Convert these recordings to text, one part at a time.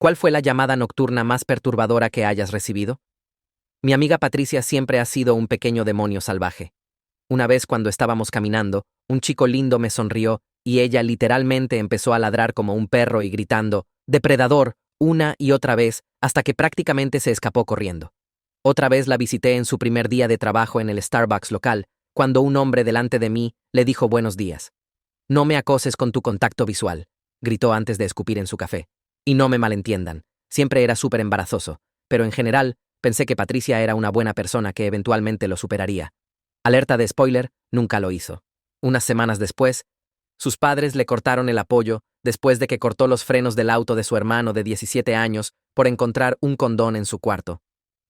¿Cuál fue la llamada nocturna más perturbadora que hayas recibido? Mi amiga Patricia siempre ha sido un pequeño demonio salvaje. Una vez cuando estábamos caminando, un chico lindo me sonrió y ella literalmente empezó a ladrar como un perro y gritando, «¡Depredador!», una y otra vez, hasta que prácticamente se escapó corriendo. Otra vez la visité en su primer día de trabajo en el Starbucks local, cuando un hombre delante de mí le dijo buenos días. «No me acoses con tu contacto visual», gritó antes de escupir en su café. Y no me malentiendan, siempre era súper embarazoso, pero en general, pensé que Patricia era una buena persona que eventualmente lo superaría. Alerta de spoiler, nunca lo hizo. Unas semanas después, sus padres le cortaron el apoyo después de que cortó los frenos del auto de su hermano de 17 años por encontrar un condón en su cuarto.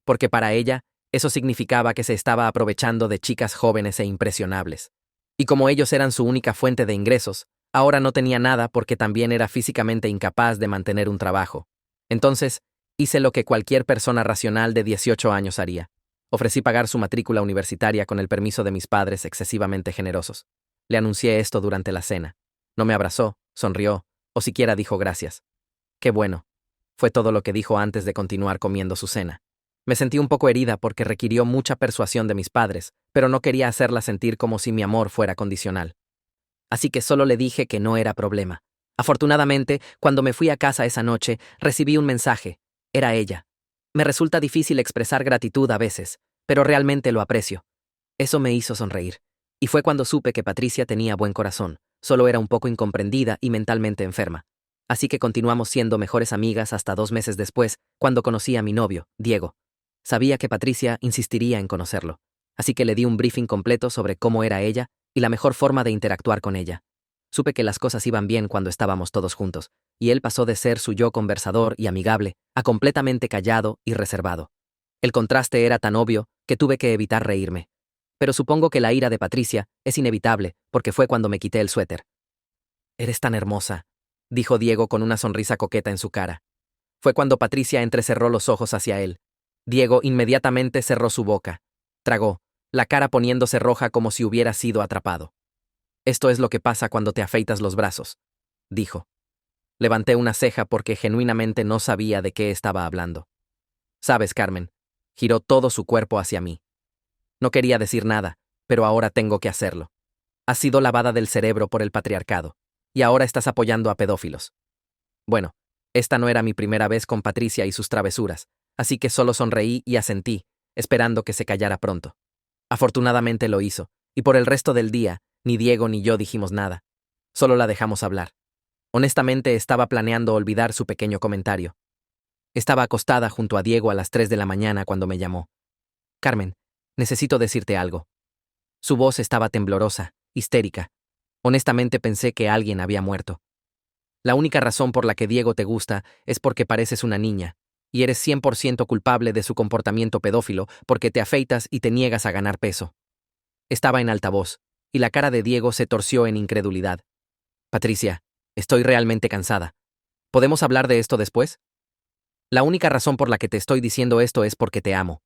Porque para ella, eso significaba que se estaba aprovechando de chicas jóvenes e impresionables. Y como ellos eran su única fuente de ingresos, ahora no tenía nada porque también era físicamente incapaz de mantener un trabajo. Entonces, hice lo que cualquier persona racional de 18 años haría. Ofrecí pagar su matrícula universitaria con el permiso de mis padres excesivamente generosos. Le anuncié esto durante la cena. No me abrazó, sonrió, o siquiera dijo gracias. Qué bueno. Fue todo lo que dijo antes de continuar comiendo su cena. Me sentí un poco herida porque requirió mucha persuasión de mis padres, pero no quería hacerla sentir como si mi amor fuera condicional. Así que solo le dije que no era problema. Afortunadamente, cuando me fui a casa esa noche, recibí un mensaje. Era ella. Me resulta difícil expresar gratitud a veces, pero realmente lo aprecio. Eso me hizo sonreír. Y fue cuando supe que Patricia tenía buen corazón, solo era un poco incomprendida y mentalmente enferma. Así que continuamos siendo mejores amigas hasta 2 meses después, cuando conocí a mi novio, Diego. Sabía que Patricia insistiría en conocerlo, así que le di un briefing completo sobre cómo era ella y la mejor forma de interactuar con ella. Supe que las cosas iban bien cuando estábamos todos juntos, y él pasó de ser su yo conversador y amigable a completamente callado y reservado. El contraste era tan obvio que tuve que evitar reírme. Pero supongo que la ira de Patricia es inevitable porque fue cuando me quité el suéter. «Eres tan hermosa», dijo Diego con una sonrisa coqueta en su cara. Fue cuando Patricia entrecerró los ojos hacia él. Diego inmediatamente cerró su boca. Tragó, la cara poniéndose roja como si hubiera sido atrapado. «Esto es lo que pasa cuando te afeitas los brazos», dijo. Levanté una ceja porque genuinamente no sabía de qué estaba hablando. «Sabes, Carmen», giró todo su cuerpo hacia mí. No quería decir nada, pero ahora tengo que hacerlo. Has sido lavada del cerebro por el patriarcado, y ahora estás apoyando a pedófilos. Bueno, esta no era mi primera vez con Patricia y sus travesuras, así que solo sonreí y asentí, esperando que se callara pronto. Afortunadamente lo hizo, y por el resto del día, ni Diego ni yo dijimos nada. Solo la dejamos hablar. Honestamente estaba planeando olvidar su pequeño comentario. Estaba acostada junto a Diego a las 3 de la mañana cuando me llamó. «Carmen, necesito decirte algo». Su voz estaba temblorosa, histérica. Honestamente pensé que alguien había muerto. «La única razón por la que Diego te gusta es porque pareces una niña, y eres 100% culpable de su comportamiento pedófilo porque te afeitas y te niegas a ganar peso». Estaba en altavoz, y la cara de Diego se torció en incredulidad. «Patricia, estoy realmente cansada. ¿Podemos hablar de esto después?» «La única razón por la que te estoy diciendo esto es porque te amo»,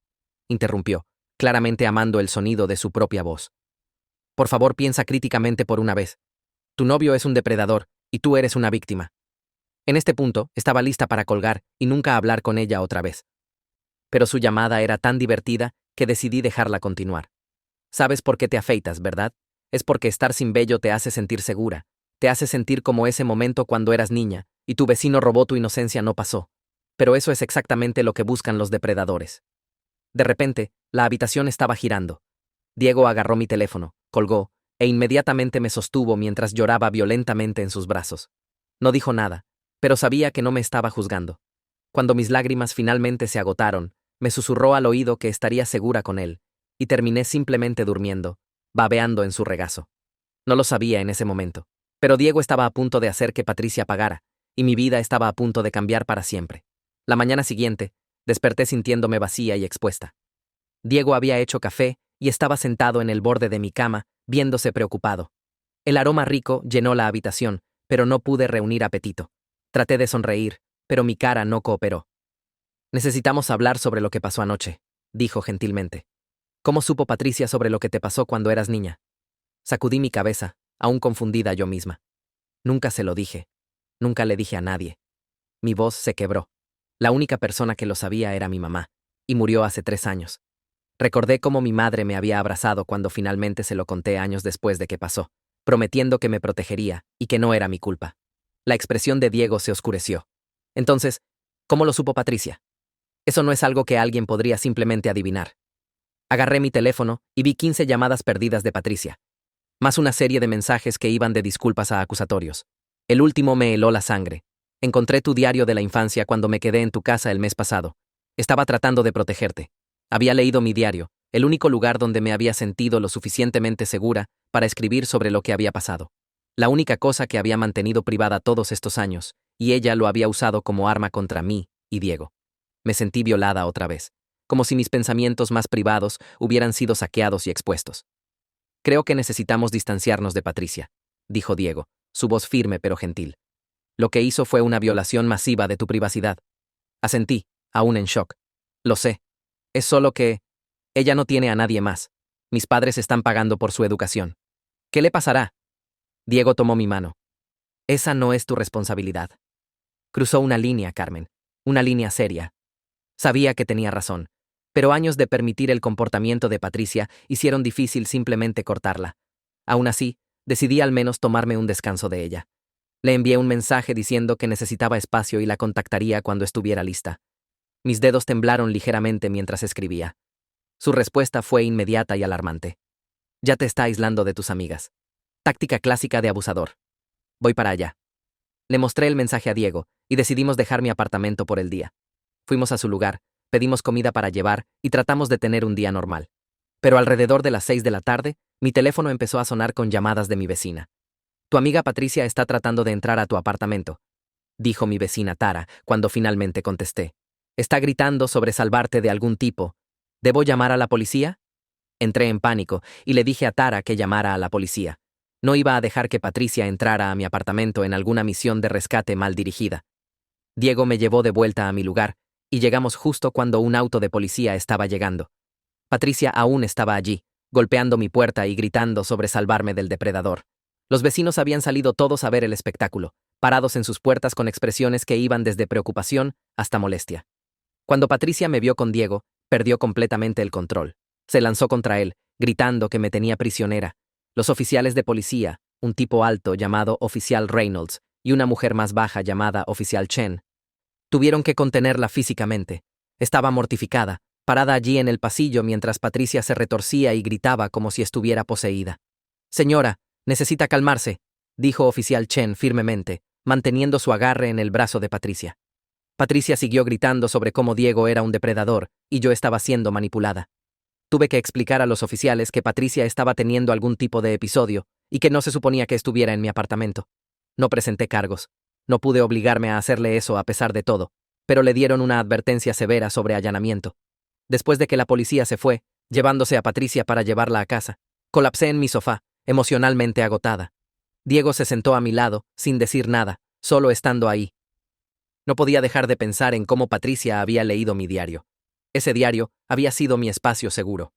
interrumpió, claramente amando el sonido de su propia voz. «Por favor, piensa críticamente por una vez. Tu novio es un depredador, y tú eres una víctima». En este punto, estaba lista para colgar y nunca hablar con ella otra vez. Pero su llamada era tan divertida que decidí dejarla continuar. «Sabes por qué te afeitas, ¿verdad? Es porque estar sin vello te hace sentir segura, te hace sentir como ese momento cuando eras niña, y tu vecino robó tu inocencia no pasó. Pero eso es exactamente lo que buscan los depredadores». De repente, la habitación estaba girando. Diego agarró mi teléfono, colgó, e inmediatamente me sostuvo mientras lloraba violentamente en sus brazos. No dijo nada, pero sabía que no me estaba juzgando. Cuando mis lágrimas finalmente se agotaron, me susurró al oído que estaría segura con él, y terminé simplemente durmiendo, babeando en su regazo. No lo sabía en ese momento, pero Diego estaba a punto de hacer que Patricia pagara, y mi vida estaba a punto de cambiar para siempre. La mañana siguiente, desperté sintiéndome vacía y expuesta. Diego había hecho café y estaba sentado en el borde de mi cama, viéndose preocupado. El aroma rico llenó la habitación, pero no pude reunir apetito. Traté de sonreír, pero mi cara no cooperó. «Necesitamos hablar sobre lo que pasó anoche», dijo gentilmente. «¿Cómo supo Patricia sobre lo que te pasó cuando eras niña?» Sacudí mi cabeza, aún confundida yo misma. Nunca se lo dije. Nunca le dije a nadie. Mi voz se quebró. La única persona que lo sabía era mi mamá, y murió hace 3 años. Recordé cómo mi madre me había abrazado cuando finalmente se lo conté años después de que pasó, prometiendo que me protegería y que no era mi culpa. La expresión de Diego se oscureció. Entonces, ¿cómo lo supo Patricia? Eso no es algo que alguien podría simplemente adivinar. Agarré mi teléfono y vi 15 llamadas perdidas de Patricia, más una serie de mensajes que iban de disculpas a acusatorios. El último me heló la sangre. Encontré tu diario de la infancia cuando me quedé en tu casa el mes pasado. Estaba tratando de protegerte. Había leído mi diario, el único lugar donde me había sentido lo suficientemente segura para escribir sobre lo que había pasado. La única cosa que había mantenido privada todos estos años, y ella lo había usado como arma contra mí y Diego. Me sentí violada otra vez, como si mis pensamientos más privados hubieran sido saqueados y expuestos. Creo que necesitamos distanciarnos de Patricia, dijo Diego, su voz firme pero gentil. Lo que hizo fue una violación masiva de tu privacidad. Asentí, aún en shock. Lo sé. Es solo que ella no tiene a nadie más. Mis padres están pagando por su educación. ¿Qué le pasará? Diego tomó mi mano. Esa no es tu responsabilidad. Cruzó una línea, Carmen. Una línea seria. Sabía que tenía razón, pero años de permitir el comportamiento de Patricia hicieron difícil simplemente cortarla. Aún así, decidí al menos tomarme un descanso de ella. Le envié un mensaje diciendo que necesitaba espacio y la contactaría cuando estuviera lista. Mis dedos temblaron ligeramente mientras escribía. Su respuesta fue inmediata y alarmante. Ya te está aislando de tus amigas. Táctica clásica de abusador. Voy para allá. Le mostré el mensaje a Diego y decidimos dejar mi apartamento por el día. Fuimos a su lugar, pedimos comida para llevar y tratamos de tener un día normal. Pero alrededor de las 6 de la tarde, mi teléfono empezó a sonar con llamadas de mi vecina. Tu amiga Patricia está tratando de entrar a tu apartamento, dijo mi vecina Tara cuando finalmente contesté. Está gritando sobre salvarte de algún tipo. ¿Debo llamar a la policía? Entré en pánico y le dije a Tara que llamara a la policía. No iba a dejar que Patricia entrara a mi apartamento en alguna misión de rescate mal dirigida. Diego me llevó de vuelta a mi lugar, y llegamos justo cuando un auto de policía estaba llegando. Patricia aún estaba allí, golpeando mi puerta y gritando sobre salvarme del depredador. Los vecinos habían salido todos a ver el espectáculo, parados en sus puertas con expresiones que iban desde preocupación hasta molestia. Cuando Patricia me vio con Diego, perdió completamente el control. Se lanzó contra él, gritando que me tenía prisionera. Los oficiales de policía, un tipo alto llamado oficial Reynolds y una mujer más baja llamada oficial Chen, tuvieron que contenerla físicamente. Estaba mortificada, parada allí en el pasillo mientras Patricia se retorcía y gritaba como si estuviera poseída. Señora, necesita calmarse, dijo oficial Chen firmemente, manteniendo su agarre en el brazo de Patricia. Patricia siguió gritando sobre cómo Diego era un depredador y yo estaba siendo manipulada. Tuve que explicar a los oficiales que Patricia estaba teniendo algún tipo de episodio y que no se suponía que estuviera en mi apartamento. No presenté cargos. No pude obligarme a hacerle eso a pesar de todo, pero le dieron una advertencia severa sobre allanamiento. Después de que la policía se fue, llevándose a Patricia para llevarla a casa, colapsé en mi sofá, emocionalmente agotada. Diego se sentó a mi lado, sin decir nada, solo estando ahí. No podía dejar de pensar en cómo Patricia había leído mi diario. Ese diario había sido mi espacio seguro,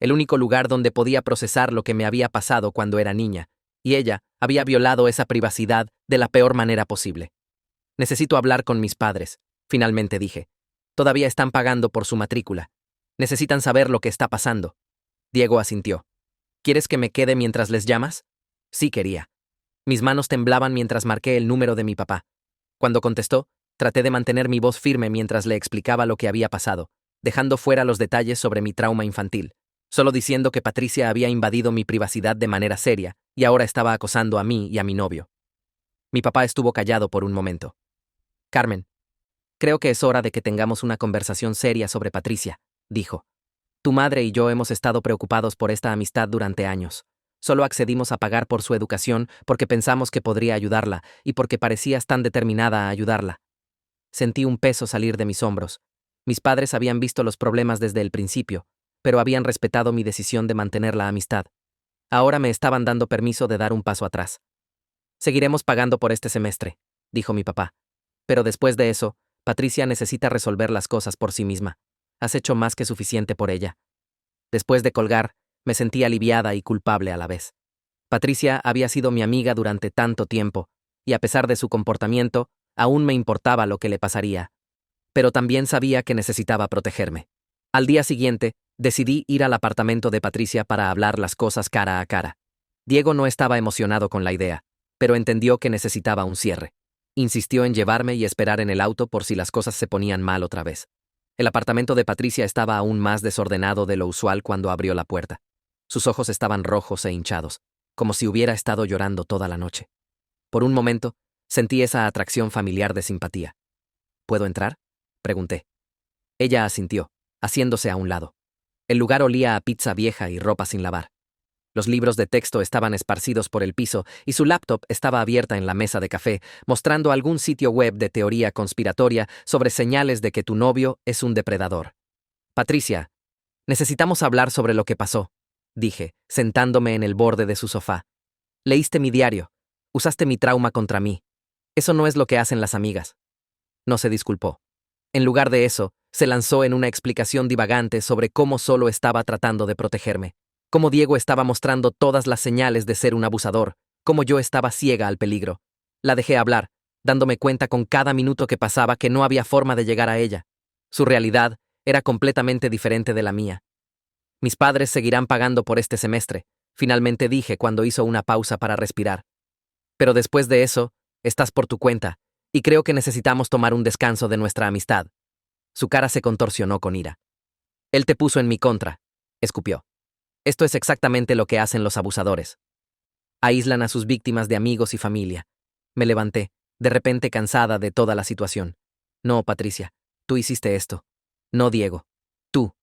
el único lugar donde podía procesar lo que me había pasado cuando era niña, y ella había violado esa privacidad de la peor manera posible. Necesito hablar con mis padres, finalmente dije. Todavía están pagando por su matrícula. Necesitan saber lo que está pasando. Diego asintió. ¿Quieres que me quede mientras les llamas? Sí quería. Mis manos temblaban mientras marqué el número de mi papá. Cuando contestó, traté de mantener mi voz firme mientras le explicaba lo que había pasado, dejando fuera los detalles sobre mi trauma infantil, solo diciendo que Patricia había invadido mi privacidad de manera seria y ahora estaba acosando a mí y a mi novio. Mi papá estuvo callado por un momento. Carmen, creo que es hora de que tengamos una conversación seria sobre Patricia, dijo. Tu madre y yo hemos estado preocupados por esta amistad durante años. Solo accedimos a pagar por su educación porque pensamos que podría ayudarla y porque parecías tan determinada a ayudarla. Sentí un peso salir de mis hombros. Mis padres habían visto los problemas desde el principio, pero habían respetado mi decisión de mantener la amistad. Ahora me estaban dando permiso de dar un paso atrás. Seguiremos pagando por este semestre, dijo mi papá. Pero después de eso, Patricia necesita resolver las cosas por sí misma. Has hecho más que suficiente por ella. Después de colgar, me sentí aliviada y culpable a la vez. Patricia había sido mi amiga durante tanto tiempo, y a pesar de su comportamiento, aún me importaba lo que le pasaría. pero también sabía que necesitaba protegerme. Al día siguiente, decidí ir al apartamento de Patricia para hablar las cosas cara a cara. Diego no estaba emocionado con la idea, pero entendió que necesitaba un cierre. Insistió en llevarme y esperar en el auto por si las cosas se ponían mal otra vez. El apartamento de Patricia estaba aún más desordenado de lo usual cuando abrió la puerta. Sus ojos estaban rojos e hinchados, como si hubiera estado llorando toda la noche. Por un momento, sentí esa atracción familiar de simpatía. ¿Puedo entrar?, pregunté. Ella asintió, haciéndose a un lado. El lugar olía a pizza vieja y ropa sin lavar. Los libros de texto estaban esparcidos por el piso y su laptop estaba abierta en la mesa de café, mostrando algún sitio web de teoría conspiratoria sobre señales de que tu novio es un depredador. Patricia, necesitamos hablar sobre lo que pasó, dije, sentándome en el borde de su sofá. Leíste mi diario. Usaste mi trauma contra mí. Eso no es lo que hacen las amigas. No se disculpó. En lugar de eso, se lanzó en una explicación divagante sobre cómo solo estaba tratando de protegerme, cómo Diego estaba mostrando todas las señales de ser un abusador, cómo yo estaba ciega al peligro. La dejé hablar, dándome cuenta con cada minuto que pasaba que no había forma de llegar a ella. Su realidad era completamente diferente de la mía. Mis padres seguirán pagando por este semestre, finalmente dije cuando hizo una pausa para respirar. Pero después de eso, estás por tu cuenta, y creo que necesitamos tomar un descanso de nuestra amistad. Su cara se contorsionó con ira. Él te puso en mi contra, escupió. Esto es exactamente lo que hacen los abusadores. Aíslan a sus víctimas de amigos y familia. Me levanté, de repente cansada de toda la situación. No, Patricia, tú hiciste esto. No, Diego. Tú.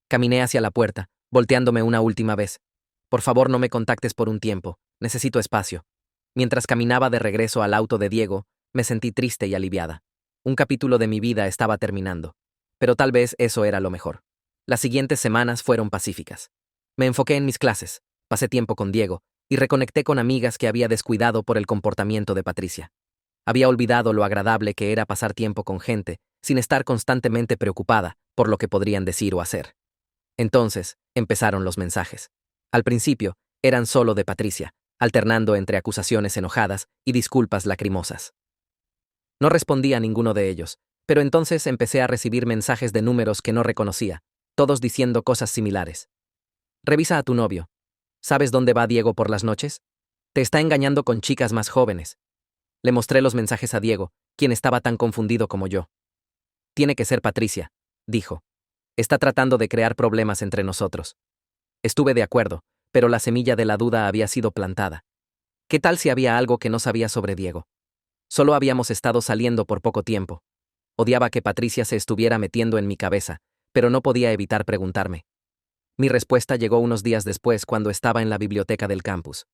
Caminé hacia la puerta, volteándome una última vez. Por favor, no me contactes por un tiempo. Necesito espacio. Mientras caminaba de regreso al auto de Diego, me sentí triste y aliviada. Un capítulo de mi vida estaba terminando. Pero tal vez eso era lo mejor. Las siguientes semanas fueron pacíficas. Me enfoqué en mis clases, pasé tiempo con Diego, y reconecté con amigas que había descuidado por el comportamiento de Patricia. Había olvidado lo agradable que era pasar tiempo con gente, sin estar constantemente preocupada por lo que podrían decir o hacer. Entonces, empezaron los mensajes. Al principio, eran solo de Patricia, alternando entre acusaciones enojadas y disculpas lacrimosas. No respondí a ninguno de ellos, pero entonces empecé a recibir mensajes de números que no reconocía, todos diciendo cosas similares. Revisa a tu novio. ¿Sabes dónde va Diego por las noches? Te está engañando con chicas más jóvenes. Le mostré los mensajes a Diego, quien estaba tan confundido como yo. Tiene que ser Patricia, dijo. Está tratando de crear problemas entre nosotros. Estuve de acuerdo, pero la semilla de la duda había sido plantada. ¿Qué tal si había algo que no sabía sobre Diego? Solo habíamos estado saliendo por poco tiempo. Odiaba que Patricia se estuviera metiendo en mi cabeza, pero no podía evitar preguntarme. Mi respuesta llegó unos días después cuando estaba en la biblioteca del campus.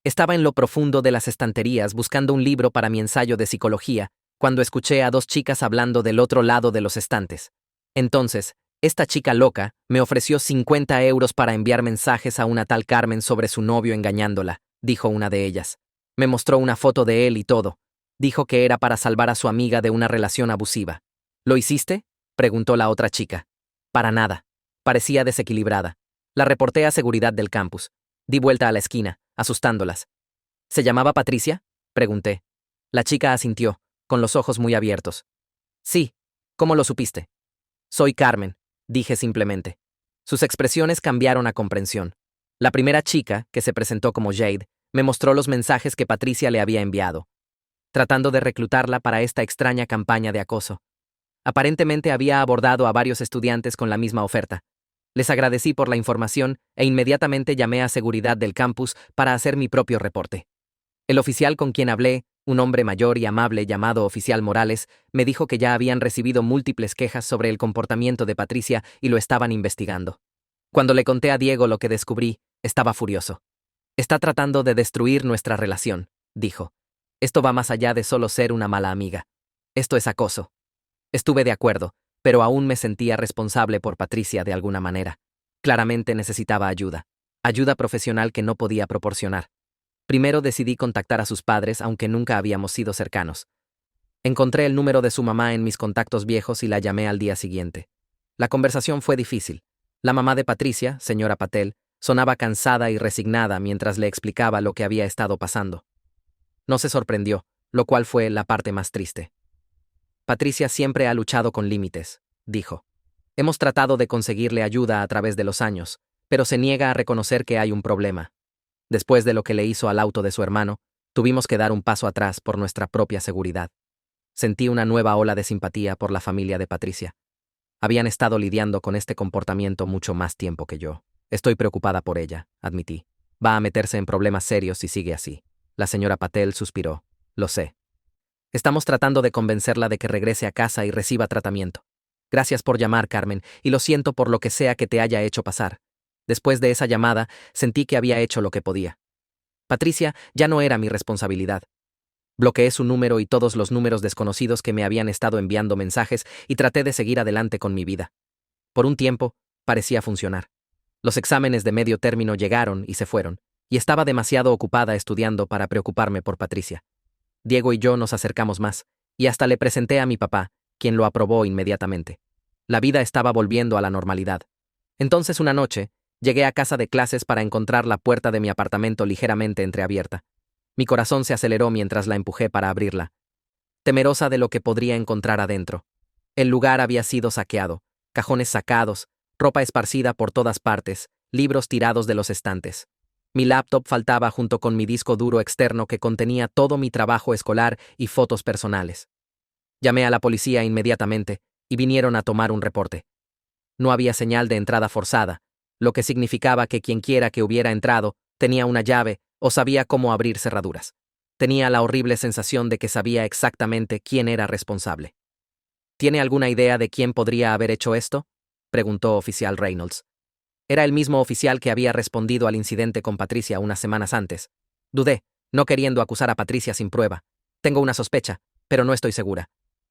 Estaba en lo profundo de las estanterías buscando un libro para mi ensayo de psicología, cuando escuché a dos chicas hablando del otro lado de los estantes. Entonces, esta chica loca me ofreció 50 euros para enviar mensajes a una tal Carmen sobre su novio engañándola, dijo una de ellas. Me mostró una foto de él y todo. Dijo que era para salvar a su amiga de una relación abusiva. ¿Lo hiciste?, preguntó la otra chica. Para nada. Parecía desequilibrada. La reporté a seguridad del campus. Di vuelta a la esquina, asustándolas. ¿Se llamaba Patricia?, pregunté. La chica asintió, con los ojos muy abiertos. Sí. ¿Cómo lo supiste? Soy Carmen, dije simplemente. Sus expresiones cambiaron a comprensión. La primera chica, que se presentó como Jade, me mostró los mensajes que Patricia le había enviado, tratando de reclutarla para esta extraña campaña de acoso. Aparentemente había abordado a varios estudiantes con la misma oferta. Les agradecí por la información e inmediatamente llamé a seguridad del campus para hacer mi propio reporte. El oficial con quien hablé, un hombre mayor y amable llamado Oficial Morales, me dijo que ya habían recibido múltiples quejas sobre el comportamiento de Patricia y lo estaban investigando. Cuando le conté a Diego lo que descubrí, estaba furioso. Está tratando de destruir nuestra relación, dijo. Esto va más allá de solo ser una mala amiga. Esto es acoso. Estuve de acuerdo, pero aún me sentía responsable por Patricia de alguna manera. Claramente necesitaba ayuda. Ayuda profesional que no podía proporcionar. Primero decidí contactar a sus padres, aunque nunca habíamos sido cercanos. Encontré el número de su mamá en mis contactos viejos y la llamé al día siguiente. La conversación fue difícil. La mamá de Patricia, señora Patel, sonaba cansada y resignada mientras le explicaba lo que había estado pasando. No se sorprendió, lo cual fue la parte más triste. Patricia siempre ha luchado con límites, dijo. Hemos tratado de conseguirle ayuda a través de los años, pero se niega a reconocer que hay un problema. Después de lo que le hizo al auto de su hermano, tuvimos que dar un paso atrás por nuestra propia seguridad. Sentí una nueva ola de simpatía por la familia de Patricia. Habían estado lidiando con este comportamiento mucho más tiempo que yo. Estoy preocupada por ella, admití. Va a meterse en problemas serios si sigue así. La señora Patel suspiró. Lo sé. Estamos tratando de convencerla de que regrese a casa y reciba tratamiento. Gracias por llamar, Carmen, y lo siento por lo que sea que te haya hecho pasar. Después de esa llamada, sentí que había hecho lo que podía. Patricia ya no era mi responsabilidad. Bloqueé su número y todos los números desconocidos que me habían estado enviando mensajes y traté de seguir adelante con mi vida. Por un tiempo, parecía funcionar. Los exámenes de medio término llegaron y se fueron, y estaba demasiado ocupada estudiando para preocuparme por Patricia. Diego y yo nos acercamos más, y hasta le presenté a mi papá, quien lo aprobó inmediatamente. La vida estaba volviendo a la normalidad. Entonces una noche, llegué a casa de clases para encontrar la puerta de mi apartamento ligeramente entreabierta. Mi corazón se aceleró mientras la empujé para abrirla, temerosa de lo que podría encontrar adentro. El lugar había sido saqueado, cajones sacados, ropa esparcida por todas partes, libros tirados de los estantes. Mi laptop faltaba junto con mi disco duro externo que contenía todo mi trabajo escolar y fotos personales. Llamé a la policía inmediatamente y vinieron a tomar un reporte. No había señal de entrada forzada, lo que significaba que quienquiera que hubiera entrado tenía una llave o sabía cómo abrir cerraduras. Tenía la horrible sensación de que sabía exactamente quién era responsable. ¿Tiene alguna idea de quién podría haber hecho esto?, preguntó oficial Reynolds. Era el mismo oficial que había respondido al incidente con Patricia unas semanas antes. Dudé, no queriendo acusar a Patricia sin prueba. Tengo una sospecha, pero no estoy segura.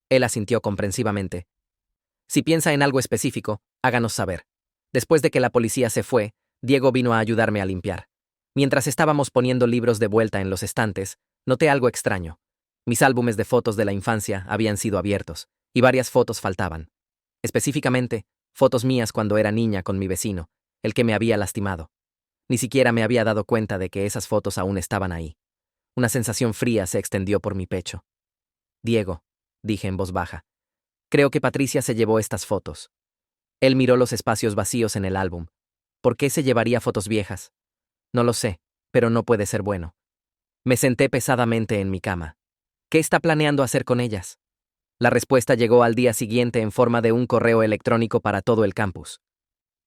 Él asintió comprensivamente. Si piensa en algo específico, háganos saber. Después de que la policía se fue, Diego vino a ayudarme a limpiar. Mientras estábamos poniendo libros de vuelta en los estantes, noté algo extraño. Mis álbumes de fotos de la infancia habían sido abiertos, y varias fotos faltaban. Específicamente, fotos mías cuando era niña con mi vecino, el que me había lastimado. Ni siquiera me había dado cuenta de que esas fotos aún estaban ahí. Una sensación fría se extendió por mi pecho. Diego, dije en voz baja, creo que Patricia se llevó estas fotos. Él miró los espacios vacíos en el álbum. ¿Por qué se llevaría fotos viejas? No lo sé, pero no puede ser bueno. Me senté pesadamente en mi cama. ¿Qué está planeando hacer con ellas? La respuesta llegó al día siguiente en forma de un correo electrónico para todo el campus.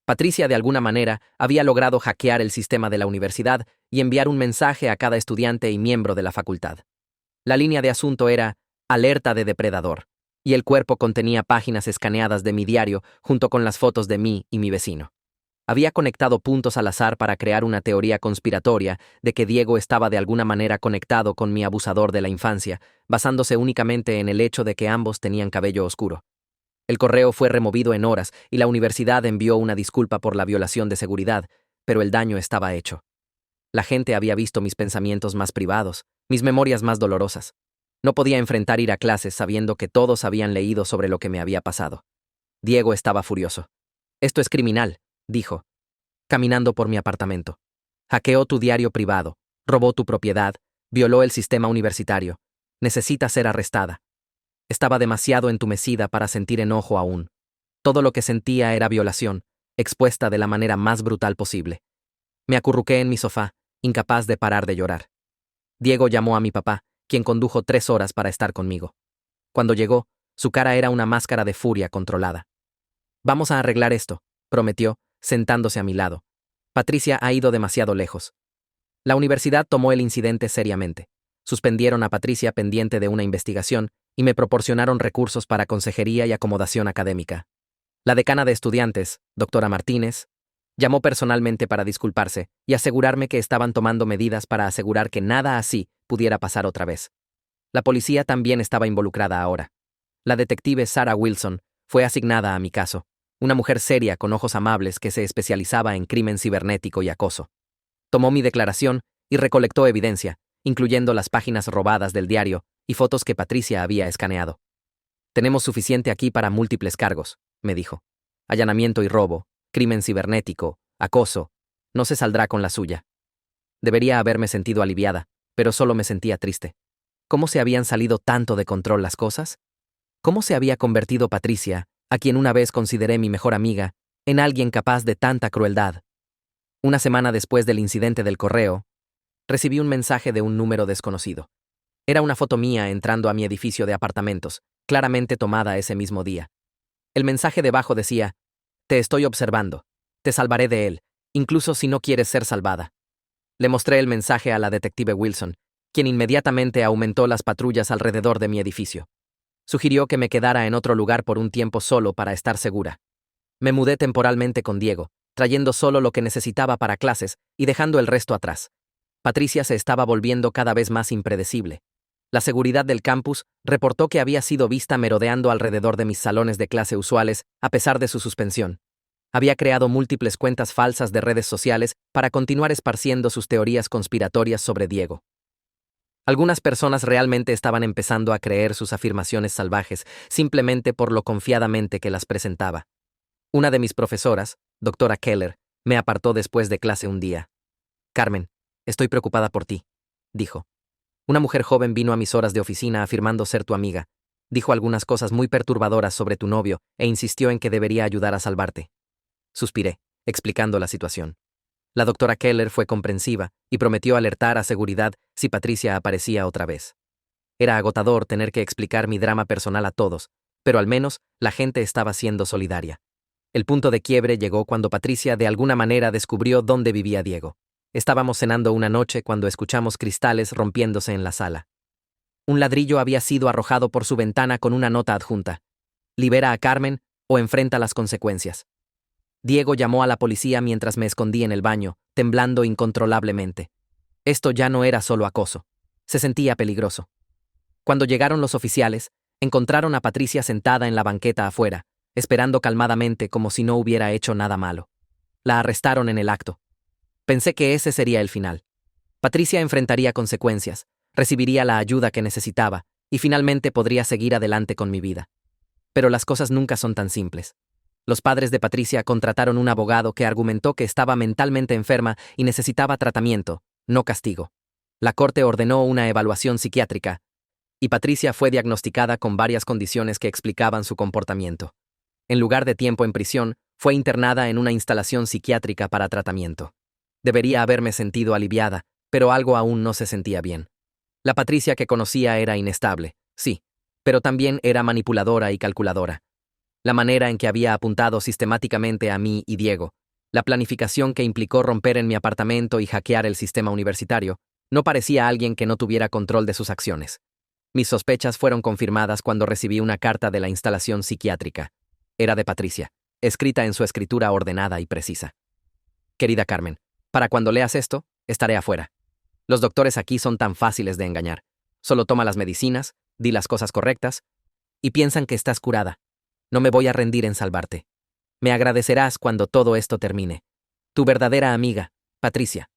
Patricia, de alguna manera, había logrado hackear el sistema de la universidad y enviar un mensaje a cada estudiante y miembro de la facultad. La línea de asunto era «Alerta de depredador», y el cuerpo contenía páginas escaneadas de mi diario junto con las fotos de mí y mi vecino. Había conectado puntos al azar para crear una teoría conspiratoria de que Diego estaba de alguna manera conectado con mi abusador de la infancia, basándose únicamente en el hecho de que ambos tenían cabello oscuro. El correo fue removido en horas y la universidad envió una disculpa por la violación de seguridad, pero el daño estaba hecho. La gente había visto mis pensamientos más privados, mis memorias más dolorosas. No podía enfrentar ir a clases sabiendo que todos habían leído sobre lo que me había pasado. Diego estaba furioso. «Esto es criminal», dijo, caminando por mi apartamento. «Hackeó tu diario privado, robó tu propiedad, violó el sistema universitario. Necesita ser arrestada». Estaba demasiado entumecida para sentir enojo aún. Todo lo que sentía era violación, expuesta de la manera más brutal posible. Me acurruqué en mi sofá, incapaz de parar de llorar. Diego llamó a mi papá, quien condujo 3 horas para estar conmigo. Cuando llegó, su cara era una máscara de furia controlada. «Vamos a arreglar esto», prometió, sentándose a mi lado. «Patricia ha ido demasiado lejos». La universidad tomó el incidente seriamente. Suspendieron a Patricia pendiente de una investigación y me proporcionaron recursos para consejería y acomodación académica. La decana de estudiantes, doctora Martínez, llamó personalmente para disculparse y asegurarme que estaban tomando medidas para asegurar que nada así pudiera pasar otra vez. La policía también estaba involucrada ahora. La detective Sarah Wilson fue asignada a mi caso, una mujer seria con ojos amables que se especializaba en crimen cibernético y acoso. Tomó mi declaración y recolectó evidencia, incluyendo las páginas robadas del diario y fotos que Patricia había escaneado. «Tenemos suficiente aquí para múltiples cargos», me dijo. «Allanamiento y robo, crimen cibernético, acoso. No se saldrá con la suya». Debería haberme sentido aliviada, pero solo me sentía triste. ¿Cómo se habían salido tanto de control las cosas? ¿Cómo se había convertido Patricia, a quien una vez consideré mi mejor amiga, en alguien capaz de tanta crueldad? Una semana después del incidente del correo, recibí un mensaje de un número desconocido. Era una foto mía entrando a mi edificio de apartamentos, claramente tomada ese mismo día. El mensaje debajo decía: «Te estoy observando. Te salvaré de él, incluso si no quieres ser salvada». Le mostré el mensaje a la detective Wilson, quien inmediatamente aumentó las patrullas alrededor de mi edificio. Sugirió que me quedara en otro lugar por un tiempo solo para estar segura. Me mudé temporalmente con Diego, trayendo solo lo que necesitaba para clases y dejando el resto atrás. Patricia se estaba volviendo cada vez más impredecible. La seguridad del campus reportó que había sido vista merodeando alrededor de mis salones de clase usuales a pesar de su suspensión. Había creado múltiples cuentas falsas de redes sociales para continuar esparciendo sus teorías conspiratorias sobre Diego. Algunas personas realmente estaban empezando a creer sus afirmaciones salvajes simplemente por lo confiadamente que las presentaba. Una de mis profesoras, doctora Keller, me apartó después de clase un día. «Carmen, estoy preocupada por ti», dijo. «Una mujer joven vino a mis horas de oficina afirmando ser tu amiga. Dijo algunas cosas muy perturbadoras sobre tu novio e insistió en que debería ayudar a salvarte». Suspiré, explicando la situación. La doctora Keller fue comprensiva y prometió alertar a seguridad si Patricia aparecía otra vez. Era agotador tener que explicar mi drama personal a todos, pero al menos la gente estaba siendo solidaria. El punto de quiebre llegó cuando Patricia de alguna manera descubrió dónde vivía Diego. Estábamos cenando una noche cuando escuchamos cristales rompiéndose en la sala. Un ladrillo había sido arrojado por su ventana con una nota adjunta: «Libera a Carmen o enfrenta las consecuencias». Diego llamó a la policía mientras me escondí en el baño, temblando incontrolablemente. Esto ya no era solo acoso. Se sentía peligroso. Cuando llegaron los oficiales, encontraron a Patricia sentada en la banqueta afuera, esperando calmadamente como si no hubiera hecho nada malo. La arrestaron en el acto. Pensé que ese sería el final. Patricia enfrentaría consecuencias, recibiría la ayuda que necesitaba y finalmente podría seguir adelante con mi vida. Pero las cosas nunca son tan simples. Los padres de Patricia contrataron un abogado que argumentó que estaba mentalmente enferma y necesitaba tratamiento, no castigo. La corte ordenó una evaluación psiquiátrica, y Patricia fue diagnosticada con varias condiciones que explicaban su comportamiento. En lugar de tiempo en prisión, fue internada en una instalación psiquiátrica para tratamiento. Debería haberme sentido aliviada, pero algo aún no se sentía bien. La Patricia que conocía era inestable, sí, pero también era manipuladora y calculadora. La manera en que había apuntado sistemáticamente a mí y Diego, la planificación que implicó romper en mi apartamento y hackear el sistema universitario, no parecía alguien que no tuviera control de sus acciones. Mis sospechas fueron confirmadas cuando recibí una carta de la instalación psiquiátrica. Era de Patricia, escrita en su escritura ordenada y precisa. «Querida Carmen, para cuando leas esto, estaré afuera. Los doctores aquí son tan fáciles de engañar. Solo toma las medicinas, di las cosas correctas, y piensan que estás curada. No me voy a rendir en salvarte. Me agradecerás cuando todo esto termine. Tu verdadera amiga, Patricia».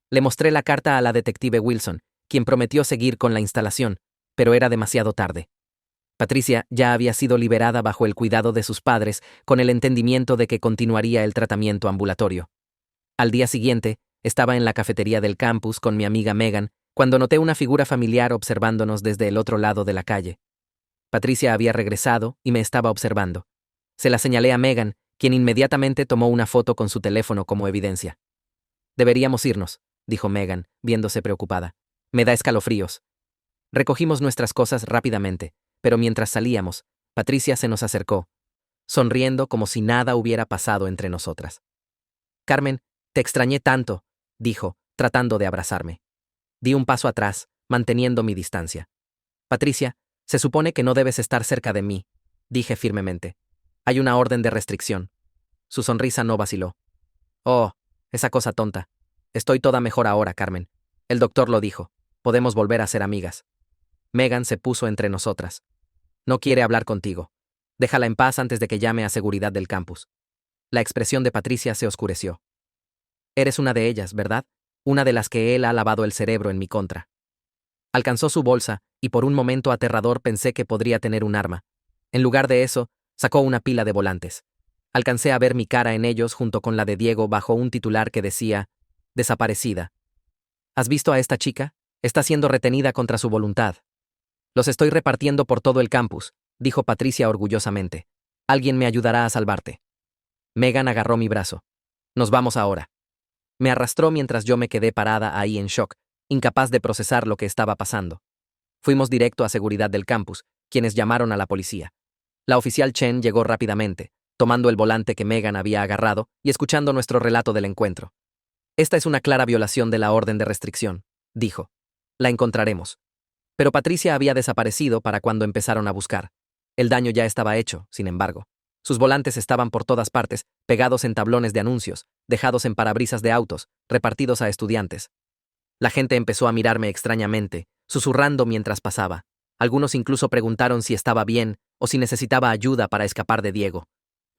Le mostré la carta a la detective Wilson, quien prometió seguir con la instalación, pero era demasiado tarde. Patricia ya había sido liberada bajo el cuidado de sus padres, con el entendimiento de que continuaría el tratamiento ambulatorio. Al día siguiente, estaba en la cafetería del campus con mi amiga Megan, cuando noté una figura familiar observándonos desde el otro lado de la calle. Patricia había regresado y me estaba observando. Se la señalé a Megan, quien inmediatamente tomó una foto con su teléfono como evidencia. «Deberíamos irnos», dijo Megan, viéndose preocupada. «Me da escalofríos». Recogimos nuestras cosas rápidamente, pero mientras salíamos, Patricia se nos acercó, sonriendo como si nada hubiera pasado entre nosotras. «Carmen, te extrañé tanto», dijo, tratando de abrazarme. Di un paso atrás, manteniendo mi distancia. «Patricia, se supone que no debes estar cerca de mí», dije firmemente. «Hay una orden de restricción». Su sonrisa no vaciló. «Oh, esa cosa tonta. Estoy toda mejor ahora, Carmen. El doctor lo dijo. Podemos volver a ser amigas». Megan se puso entre nosotras. «No quiere hablar contigo. Déjala en paz antes de que llame a seguridad del campus». La expresión de Patricia se oscureció. «Eres una de ellas, ¿verdad? Una de las que él ha lavado el cerebro en mi contra». Alcanzó su bolsa, y por un momento aterrador pensé que podría tener un arma. En lugar de eso, sacó una pila de volantes. Alcancé a ver mi cara en ellos junto con la de Diego bajo un titular que decía: «Desaparecida». «¿Has visto a esta chica? Está siendo retenida contra su voluntad. Los estoy repartiendo por todo el campus. dijo Patricia orgullosamente. Alguien me ayudará a salvarte. Megan agarró mi brazo. Nos vamos ahora. Me arrastró mientras yo me quedé parada ahí en shock, incapaz de procesar lo que estaba pasando. Fuimos directo a seguridad del campus, quienes llamaron a la policía. La oficial Chen llegó rápidamente, tomando el volante que Megan había agarrado y escuchando nuestro relato del encuentro. Esta es una clara violación de la orden de restricción, dijo. La encontraremos. Pero Patricia había desaparecido para cuando empezaron a buscar. El daño ya estaba hecho, sin embargo. Sus volantes estaban por todas partes, pegados en tablones de anuncios, dejados en parabrisas de autos, repartidos a estudiantes. La gente empezó a mirarme extrañamente, susurrando mientras pasaba. Algunos incluso preguntaron si estaba bien o si necesitaba ayuda para escapar de Diego.